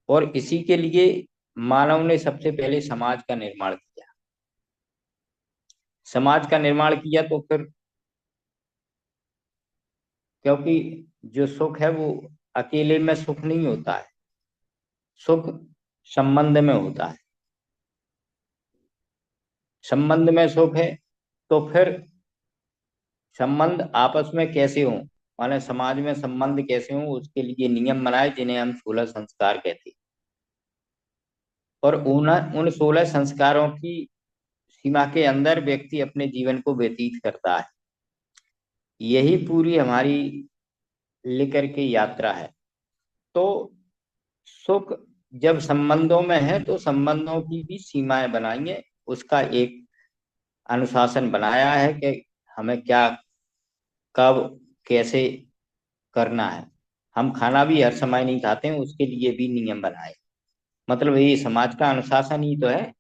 और इसी के लिए मानव ने सबसे पहले समाज का निर्माण किया। समाज का निर्माण किया तो फिर, क्योंकि जो सुख है वो अकेले में सुख नहीं होता है, सुख संबंध में होता है। संबंध में सुख है तो फिर संबंध आपस में कैसे हो, माने समाज में संबंध कैसे हो, उसके लिए नियम बनाए जिन्हें हम 16 संस्कार कहते हैं। और उन 16 संस्कारों की सीमा के अंदर व्यक्ति अपने जीवन को व्यतीत करता है। यही पूरी हमारी लेकर के यात्रा है। तो सुख जब संबंधों में है तो संबंधों की भी सीमाएं बनाई है, उसका एक अनुशासन बनाया है कि हमें क्या, कब, कैसे करना है। हम खाना भी हर समय नहीं खाते हैं, उसके लिए भी नियम बनाए। मतलब ये समाज का अनुशासन ही तो है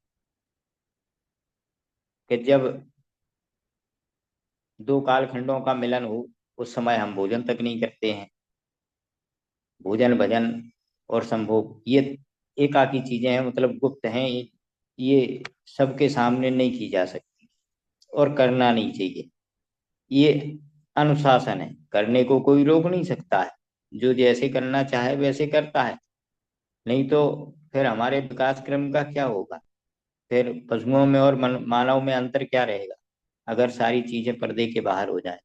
कि जब 2 कालखंडों का मिलन हो उस समय हम भोजन तक नहीं करते हैं। भोजन, भजन और संभोग ये एकाकी चीजें हैं, मतलब गुप्त हैं, ये सबके सामने नहीं की जा सकती और करना नहीं चाहिए। ये अनुशासन है, करने को कोई रोक नहीं सकता है, जो जैसे करना चाहे वैसे करता है। नहीं तो फिर हमारे विकास क्रम का क्या होगा, फिर पशुओं में और मानव में अंतर क्या रहेगा अगर सारी चीजें पर्दे के बाहर हो जाए।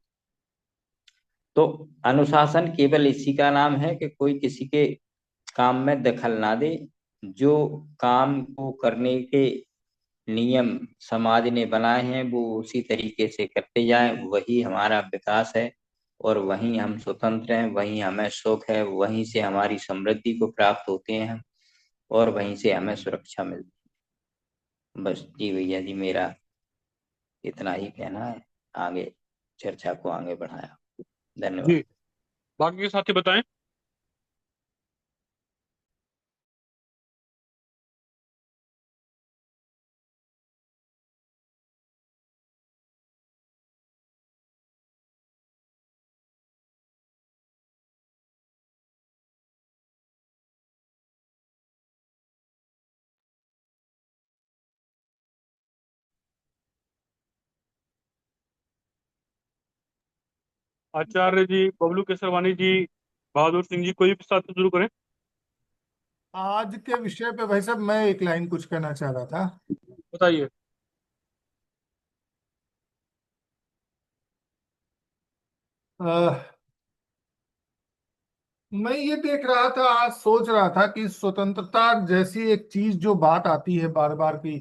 तो अनुशासन केवल इसी का नाम है कि कोई किसी के काम में दखल ना दे। जो काम को करने के नियम समाज ने बनाए हैं वो उसी तरीके से करते जाएं, वही हमारा विकास है। और वहीं हम स्वतंत्र हैं, वहीं हमें सुख है, वहीं से हमारी समृद्धि को प्राप्त होते हैं हम, और वहीं से हमें सुरक्षा मिलती है। बस जी भैया जी, मेरा इतना ही कहना है। आगे चर्चा को आगे बढ़ाया, धन्यवाद। जी बाकी के साथी बताएं। आचार्य जी, बबलू केसरवानी जी, बहादुर सिंह जी, कोई भी साथी शुरू करें। आज के विषय पे भाई साहब मैं एक लाइन कुछ कहना चाह रहा था। बताइए। अ, मैं ये देख रहा था, आज सोच रहा था कि स्वतंत्रता जैसी एक चीज जो बात आती है बार बार की,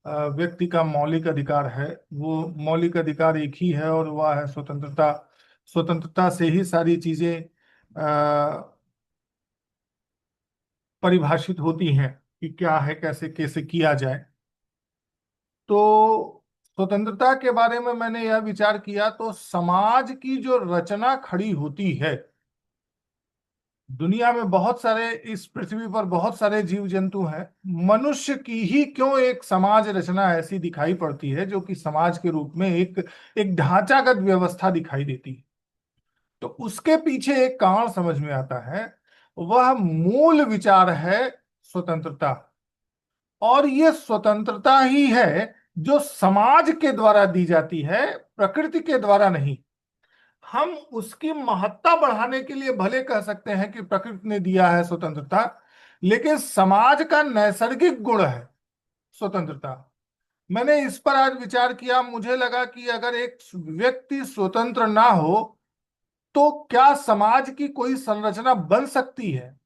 व्यक्ति का मौलिक अधिकार है। वो मौलिक अधिकार एक ही है और वह है स्वतंत्रता। स्वतंत्रता से ही सारी चीजें परिभाषित होती हैं कि क्या है, कैसे कैसे किया जाए। तो स्वतंत्रता के बारे में मैंने यह विचार किया, तो समाज की जो रचना खड़ी होती है, दुनिया में बहुत सारे, इस पृथ्वी पर बहुत सारे जीव जंतु हैं, मनुष्य की ही क्यों एक समाज रचना ऐसी दिखाई पड़ती है जो कि समाज के रूप में एक एक ढांचागत व्यवस्था दिखाई देती है। तो उसके पीछे एक कारण समझ में आता है, वह मूल विचार है स्वतंत्रता। और ये स्वतंत्रता ही है जो समाज के द्वारा दी जाती है, प्रकृति के द्वारा नहीं। हम उसकी महत्ता बढ़ाने के लिए भले कह सकते हैं कि प्रकृति ने दिया है स्वतंत्रता, लेकिन समाज का नैसर्गिक गुण है स्वतंत्रता। मैंने इस पर आज विचार किया, मुझे लगा कि अगर एक व्यक्ति स्वतंत्र ना हो तो क्या समाज की कोई संरचना बन सकती है?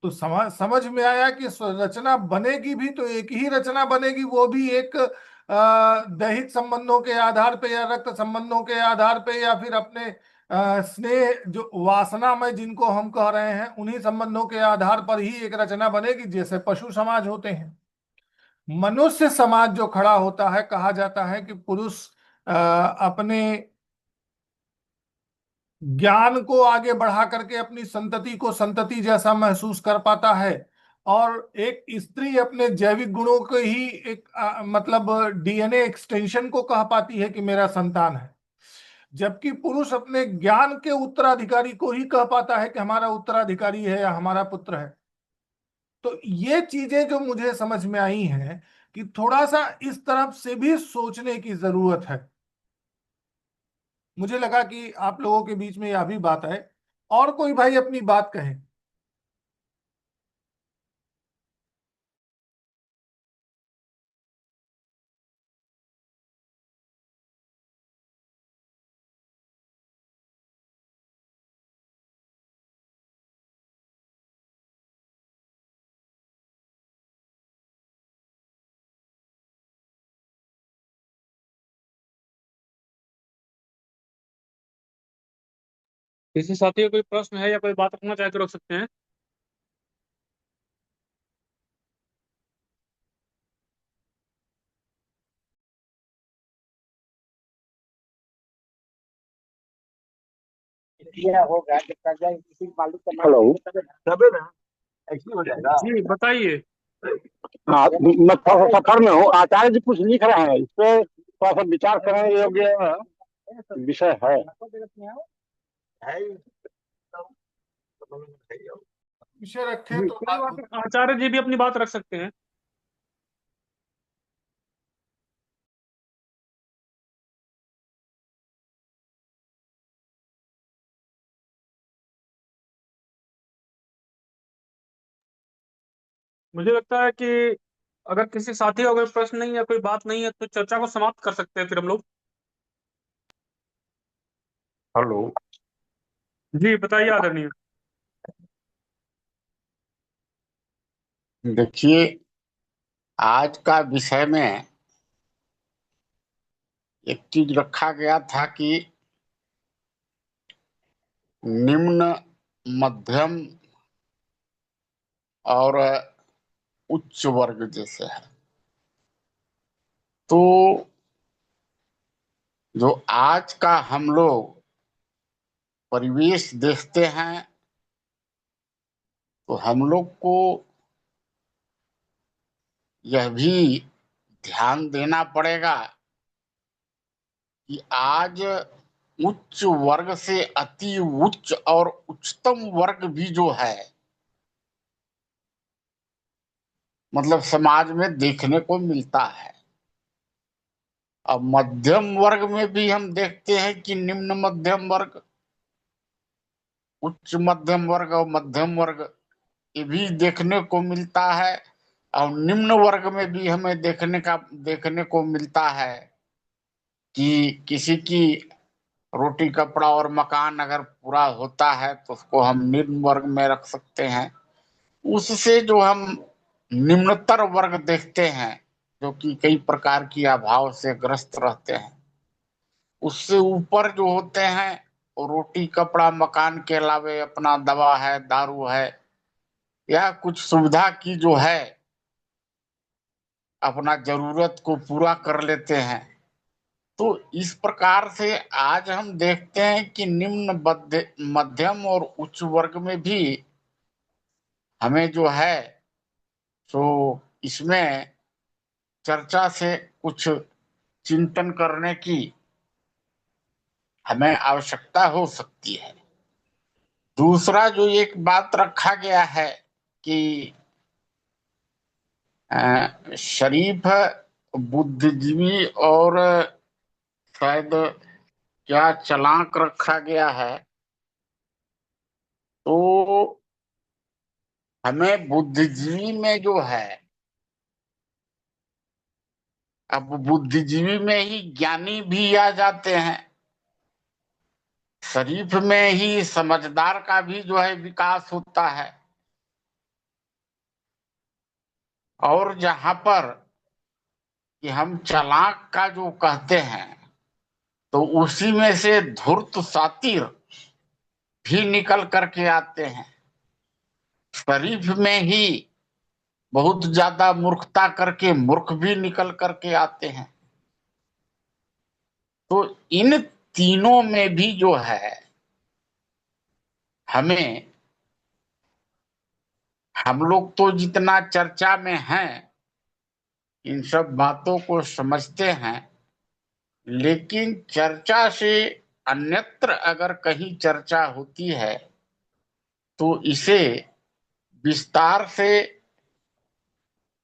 तो समझ में आया कि रचना बनेगी भी तो एक ही रचना बनेगी, वो भी एक दैहिक संबंधों के आधार पे या रक्त संबंधों के आधार पे या फिर अपने स्नेह जो वासना में जिनको हम कह रहे हैं उन्हीं संबंधों के आधार पर ही एक रचना बनेगी, जैसे पशु समाज होते हैं। मनुष्य समाज जो खड़ा होता है, कहा जाता है कि पुरुष अपने ज्ञान को आगे बढ़ा करके अपनी संतति को संतति जैसा महसूस कर पाता है, और एक स्त्री अपने जैविक गुणों को ही एक मतलब डीएनए एक्सटेंशन को कह पाती है कि मेरा संतान है। जबकि पुरुष अपने ज्ञान के उत्तराधिकारी को ही कह पाता है कि हमारा उत्तराधिकारी है या हमारा पुत्र है। तो ये चीजें जो मुझे समझ में आई हैं कि थोड़ा सा इस तरफ से भी सोचने की जरूरत है। मुझे लगा कि आप लोगों के बीच में यह भी बात है, और कोई भाई अपनी बात कहे। किसी साथी का कोई प्रश्न है या कोई बात रखना चाहे तो रख सकते हैं। हेलो। एक्चुअली हो जाएगा। जी बताइए। हाँ, मैं थोड़ा सा सफर में हूँ। आचार्य जी कुछ लिख रहे हैं, इस पे थोड़ा सा विचार करने योग्य विषय है। विषय रखे जी तो कोई बात नहीं, आचार्य जी भी अपनी बात रख सकते हैं। मुझे लगता है कि अगर किसी साथी का कोई प्रश्न नहीं है, कोई बात नहीं है, तो चर्चा को समाप्त कर सकते हैं फिर हम लोग। हेलो। जी बताइए आदरणीय। देखिए, आज का विषय में एक चीज रखा गया था कि निम्न, मध्यम और उच्च वर्ग जैसे है। तो जो आज का हम लोग परिवेश देखते हैं, तो हम लोग को यह भी ध्यान देना पड़ेगा कि आज उच्च वर्ग से अति उच्च और उच्चतम वर्ग भी जो है, मतलब समाज में देखने को मिलता है। अब मध्यम वर्ग में भी हम देखते हैं कि निम्न मध्यम वर्ग, उच्च मध्यम वर्ग और मध्यम वर्ग ये भी देखने को मिलता है। और निम्न वर्ग में भी हमें देखने को मिलता है कि किसी की रोटी कपड़ा और मकान अगर पूरा होता है तो उसको हम निम्न वर्ग में रख सकते हैं। उससे जो हम निम्नतर वर्ग देखते हैं जो कि कई प्रकार की अभाव से ग्रस्त रहते हैं, उससे ऊपर जो होते हैं वो रोटी कपड़ा मकान के अलावे अपना दवा है, दारू है, या कुछ सुविधा की जो है अपना जरूरत को पूरा कर लेते हैं। तो इस प्रकार से आज हम देखते हैं कि निम्न मध्यम और उच्च वर्ग में भी हमें जो है तो इसमें चर्चा से कुछ चिंतन करने की हमें आवश्यकता हो सकती है। दूसरा जो एक बात रखा गया है कि शरीफ, बुद्धिजीवी और शायद क्या चालाक रखा गया है, तो हमें बुद्धिजीवी में जो है, अब बुद्धिजीवी में ही ज्ञानी भी आ जाते हैं, शरीफ में ही समझदार का भी जो है विकास होता है, और जहां पर कि हम चालाक का जो कहते हैं तो उसी में से धूर्त सातिर भी निकल करके आते हैं। शरीफ में ही बहुत ज्यादा मूर्खता करके मूर्ख भी निकल करके आते हैं। तो इन तीनों में भी जो है हमें, हम लोग तो जितना चर्चा में हैं इन सब बातों को समझते हैं, लेकिन चर्चा से अन्यत्र अगर कहीं चर्चा होती है तो इसे विस्तार से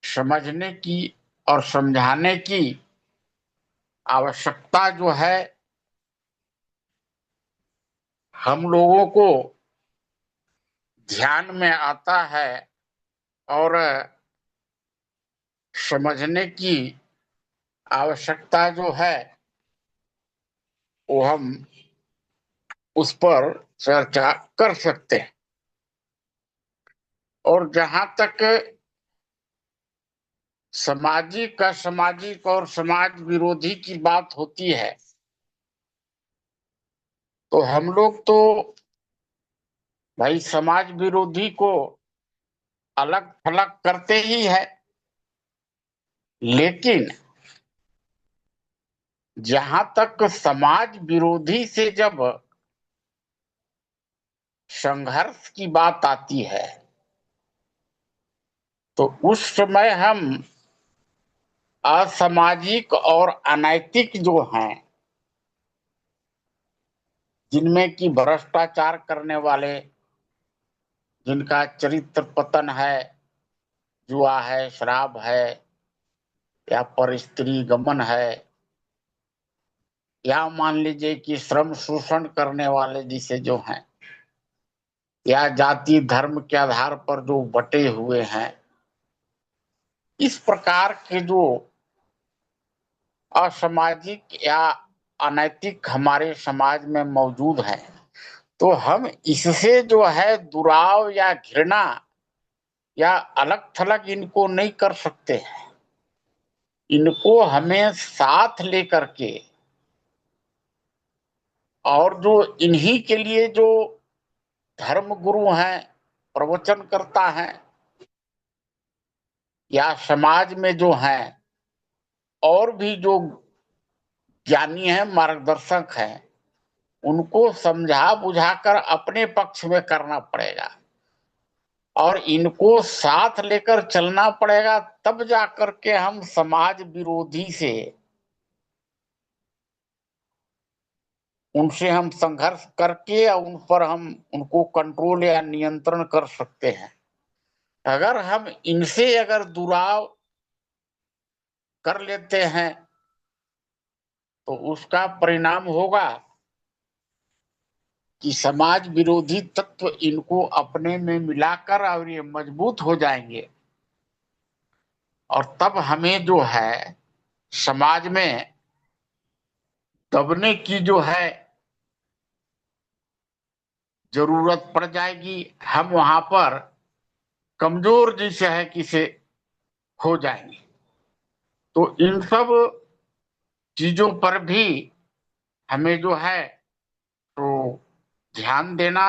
समझने की और समझाने की आवश्यकता जो है हम लोगों को ध्यान में आता है, और समझने की आवश्यकता जो है वो हम उस पर चर्चा कर सकते हैं। और जहां तक सामाजिक और समाज विरोधी की बात होती है तो हम लोग तो भाई समाज विरोधी को अलग थलग करते ही है, लेकिन जहां तक समाज विरोधी से जब संघर्ष की बात आती है तो उस समय हम असामाजिक और अनैतिक जो हैं, जिनमें कि भ्रष्टाचार करने वाले, जिनका चरित्र पतन है, जुआ है, शराब है, या पर स्त्री गमन है, या मान लीजिए कि श्रम शोषण करने वाले जिसे जो हैं, या जाति धर्म के आधार पर जो बटे हुए हैं, इस प्रकार के जो असामाजिक या अनैतिक हमारे समाज में मौजूद हैं, तो हम इससे जो है दुराव या घृणा या अलग थलग इनको नहीं कर सकते हैं। इनको हमें साथ लेकर के, और जो इन्हीं के लिए जो धर्म गुरु हैं, प्रवचन करता है, या समाज में जो हैं और भी जो ज्ञानी हैं, मार्गदर्शक हैं, उनको समझा बुझाकर अपने पक्ष में करना पड़ेगा और इनको साथ लेकर चलना पड़ेगा, तब जाकर के हम समाज विरोधी से उनसे हम संघर्ष करके या उन पर हम उनको कंट्रोल या नियंत्रण कर सकते हैं। अगर हम इनसे अगर दुराव कर लेते हैं तो उसका परिणाम होगा कि समाज विरोधी तत्व इनको अपने में मिलाकर और ये मजबूत हो जाएंगे, और तब हमें जो है समाज में दबने की जो है जरूरत पड़ जाएगी, हम वहां पर कमजोर जैसे है किसे हो जाएंगे। तो इन सब चीजों पर भी हमें जो है तो ध्यान देना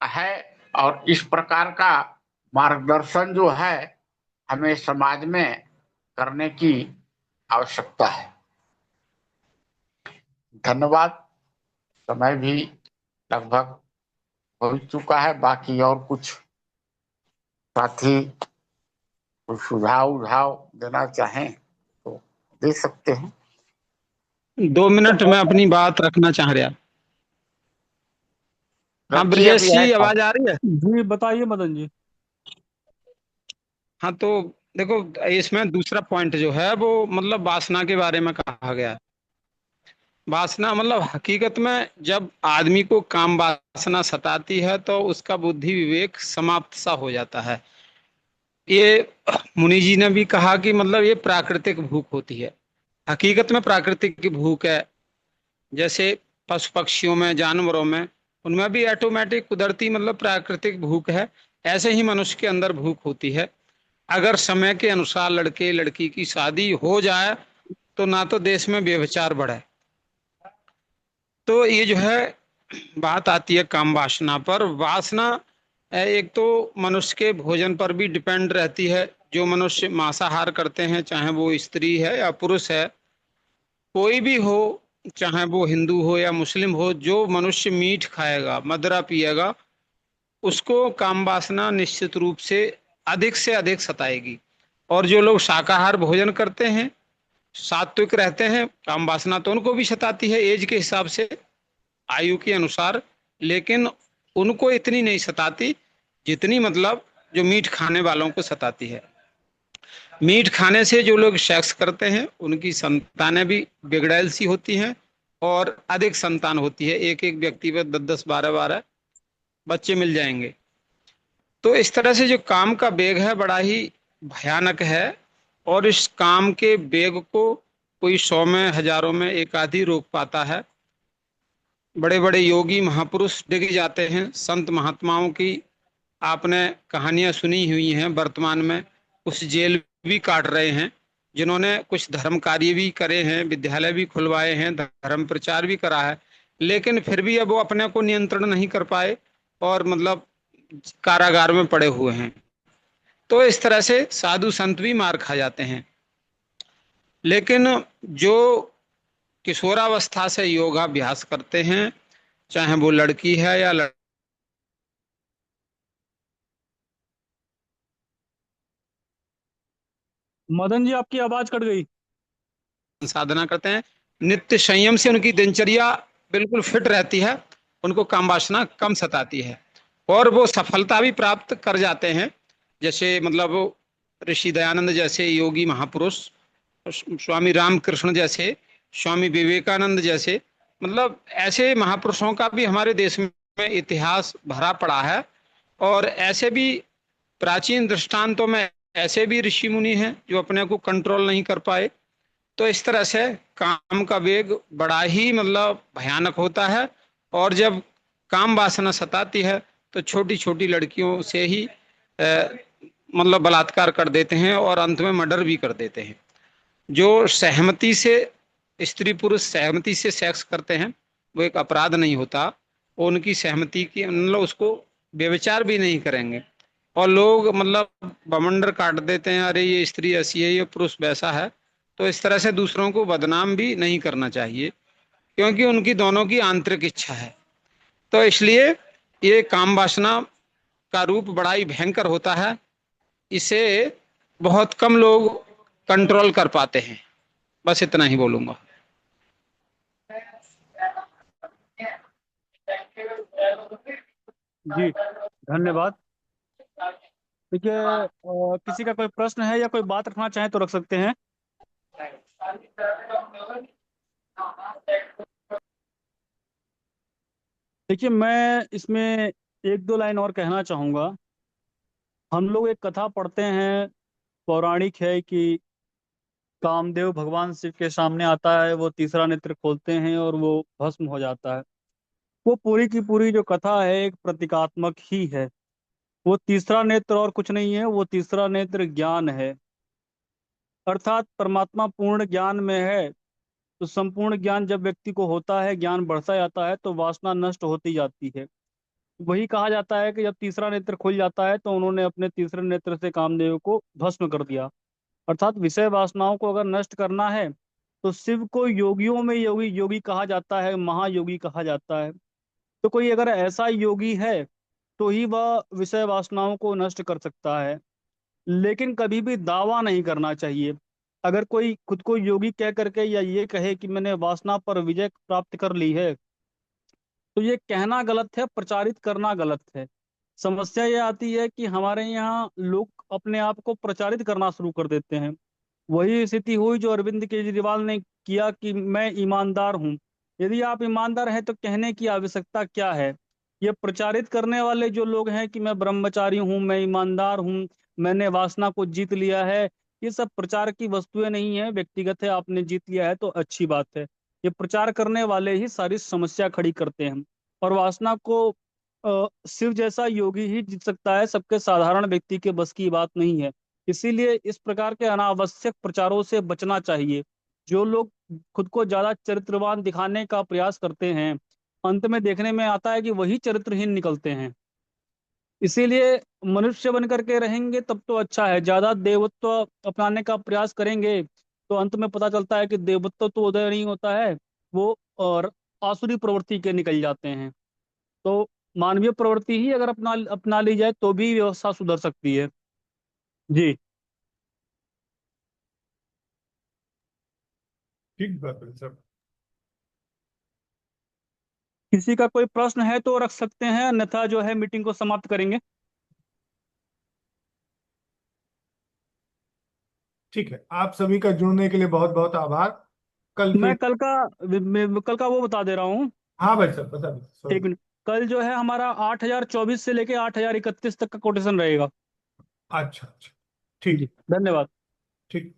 है, और इस प्रकार का मार्गदर्शन जो है हमें समाज में करने की आवश्यकता है। धन्यवाद। समय भी लगभग हो चुका है। बाकी और कुछ साथी कुछ सुझाव उझाव देना चाहें तो दे सकते हैं। 2 मिनट में अपनी बात रखना चाह रहा। हाँ रखिए, ब्रजेश अभी है जी, कम। आवाज आ रही है? जी बताइए मदन जी। हाँ तो देखो, इसमें दूसरा पॉइंट जो है वो मतलब वासना के बारे में कहा गया है। वासना मतलब हकीकत में जब आदमी को काम वासना सताती है तो उसका बुद्धि विवेक समाप्त सा हो जाता है। ये मुनि जी ने भी कहा कि मतलब ये प्राकृतिक भूख होती है। हकीकत में प्राकृतिक की भूख है। जैसे पशु पक्षियों में, जानवरों में, उनमें भी ऑटोमेटिक कुदरती मतलब प्राकृतिक भूख है। ऐसे ही मनुष्य के अंदर भूख होती है। अगर समय के अनुसार लड़के लड़की की शादी हो जाए तो ना तो देश में व्यभिचार बढ़े। तो ये जो है बात आती है काम वासना पर। वासना एक तो मनुष्य के भोजन पर भी डिपेंड रहती है। जो मनुष्य मांसाहार करते हैं, चाहे वो स्त्री है या पुरुष है, कोई भी हो, चाहे वो हिंदू हो या मुस्लिम हो, जो मनुष्य मीठ खाएगा, मदिरा पिएगा, उसको काम वासना निश्चित रूप से अधिक सताएगी। और जो लोग शाकाहार भोजन करते हैं, सात्विक रहते हैं, काम वासना तो उनको भी सताती है एज के हिसाब से, आयु के अनुसार, लेकिन उनको इतनी नहीं सताती जितनी मतलब जो मीठ खाने वालों को सताती है। मीठ खाने से जो लोग सेक्स करते हैं उनकी संतानें भी बिगड़ैल सी होती हैं और अधिक संतान होती है। एक एक व्यक्ति पर 10 10 12 12 बच्चे मिल जाएंगे। तो इस तरह से जो काम का वेग है बड़ा ही भयानक है। और इस काम के वेग को कोई 100 में, हजारों में एक आधी रोक पाता है। बड़े बड़े योगी महापुरुष डिग जाते हैं। संत महात्माओं की आपने कहानियां सुनी हुई हैं। वर्तमान में कुछ जेल भी काट रहे हैं, जिन्होंने कुछ धर्म कार्य भी करे हैं, विद्यालय भी खुलवाए हैं, धर्म प्रचार भी करा है, लेकिन फिर भी अब वो अपने को नियंत्रण नहीं कर पाए और मतलब कारागार में पड़े हुए हैं। तो इस तरह से साधु संत भी मार खा जाते हैं। लेकिन जो किशोरावस्था से योगाभ्यास करते हैं, चाहे वो लड़की है या मदन जी आपकी आवाज कट गई। साधना करते हैं, नित्य संयम से उनकी दिनचर्या बिल्कुल फिट रहती है, उनको काम वासना कम सताती है और वो सफलता भी प्राप्त कर जाते हैं। जैसे मतलब ऋषि दयानंद जैसे योगी महापुरुष, स्वामी रामकृष्ण जैसे, स्वामी विवेकानंद जैसे, मतलब ऐसे महापुरुषों का भी हमारे देश में इतिहास भरा पड़ा है। और ऐसे भी प्राचीन दृष्टांतों में ऐसे भी ऋषि मुनि हैं जो अपने को कंट्रोल नहीं कर पाए। तो इस तरह से काम का वेग बड़ा ही मतलब भयानक होता है। और जब काम वासना सताती है तो छोटी छोटी लड़कियों से ही मतलब बलात्कार कर देते हैं और अंत में मर्डर भी कर देते हैं। जो सहमति से स्त्री पुरुष सहमति से सेक्स करते हैं वो एक अपराध नहीं होता। वो उनकी सहमति की मतलब उसको व्यभिचार भी नहीं करेंगे। और लोग मतलब बमंडर काट देते हैं, अरे ये स्त्री ऐसी है, ये पुरुष वैसा है। तो इस तरह से दूसरों को बदनाम भी नहीं करना चाहिए, क्योंकि उनकी दोनों की आंतरिक इच्छा है। तो इसलिए ये काम वासना का रूप बड़ा ही भयंकर होता है। इसे बहुत कम लोग कंट्रोल कर पाते हैं। बस इतना ही बोलूंगा। जी धन्यवाद। ठीक है, किसी का कोई प्रश्न है या कोई बात रखना चाहे तो रख सकते हैं। देखिए, मैं इसमें एक दो लाइन और कहना चाहूँगा। हम लोग एक कथा पढ़ते हैं, पौराणिक है कि कामदेव भगवान शिव के सामने आता है, वो तीसरा नेत्र खोलते हैं और वो भस्म हो जाता है। वो पूरी की पूरी जो कथा है एक प्रतीकात्मक ही है। वो तीसरा नेत्र और कुछ नहीं है, वो तीसरा नेत्र ज्ञान है। अर्थात परमात्मा पूर्ण ज्ञान में है। तो संपूर्ण ज्ञान जब व्यक्ति को होता है, ज्ञान बढ़ता जाता है, तो वासना नष्ट होती जाती है। वही कहा जाता है कि जब तीसरा नेत्र खुल जाता है तो उन्होंने अपने तीसरे नेत्र से कामदेव को भस्म कर दिया। अर्थात विषय वासनाओं को अगर नष्ट करना है तो शिव को योगियों में योगी योगी कहा जाता है, महायोगी कहा जाता है। तो कोई अगर ऐसा योगी है तो ही वह विषय वासनाओं को नष्ट कर सकता है। लेकिन कभी भी दावा नहीं करना चाहिए। अगर कोई खुद को योगी कह करके या ये कहे कि मैंने वासना पर विजय प्राप्त कर ली है, तो ये कहना गलत है, प्रचारित करना गलत है। समस्या ये आती है कि हमारे यहाँ लोग अपने आप को प्रचारित करना शुरू कर देते हैं। वही स्थिति हुई जो अरविंद केजरीवाल ने किया कि मैं ईमानदार हूँ। यदि आप ईमानदार हैं तो कहने की आवश्यकता क्या है? ये प्रचारित करने वाले जो लोग हैं कि मैं ब्रह्मचारी हूँ, मैं ईमानदार हूँ, मैंने वासना को जीत लिया है, ये सब प्रचार की वस्तुएं नहीं है। व्यक्तिगत है, आपने जीत लिया है तो अच्छी बात है। ये प्रचार करने वाले ही सारी समस्या खड़ी करते हैं। और वासना को शिव जैसा योगी ही जीत सकता है, सबके साधारण व्यक्ति के बस की बात नहीं है। इसीलिए इस प्रकार के अनावश्यक प्रचारों से बचना चाहिए। जो लोग खुद को ज्यादा चरित्रवान दिखाने का प्रयास करते हैं, अंत में देखने में आता है कि वही चरित्रहीन निकलते हैं। इसीलिए मनुष्य बन करके रहेंगे तब तो अच्छा है। ज्यादा देवत्व अपनाने का प्रयास करेंगे तो अंत में पता चलता है कि देवत्व तो उदय नहीं होता है, वो और आसुरी प्रवृत्ति के निकल जाते हैं। तो मानवीय प्रवृत्ति ही अगर अपना अपना ली जाए तो भी व्यवस्था सुधर सकती है। जी। ठीक बात है सर। किसी का कोई प्रश्न है तो रख सकते हैं, अन्यथा जो है मीटिंग को समाप्त करेंगे। ठीक है, आप सभी का जुड़ने के लिए बहुत बहुत आभार। कल मैं फिर। कल का वो बता दे रहा हूँ। हाँ भाई साहब, बता दीजिए, एक सॉरी। मिनट। कल जो है हमारा 8024 से लेके 8031 तक का कोटेशन रहेगा। अच्छा अच्छा, ठीक। जी, धन्यवाद। ठीक।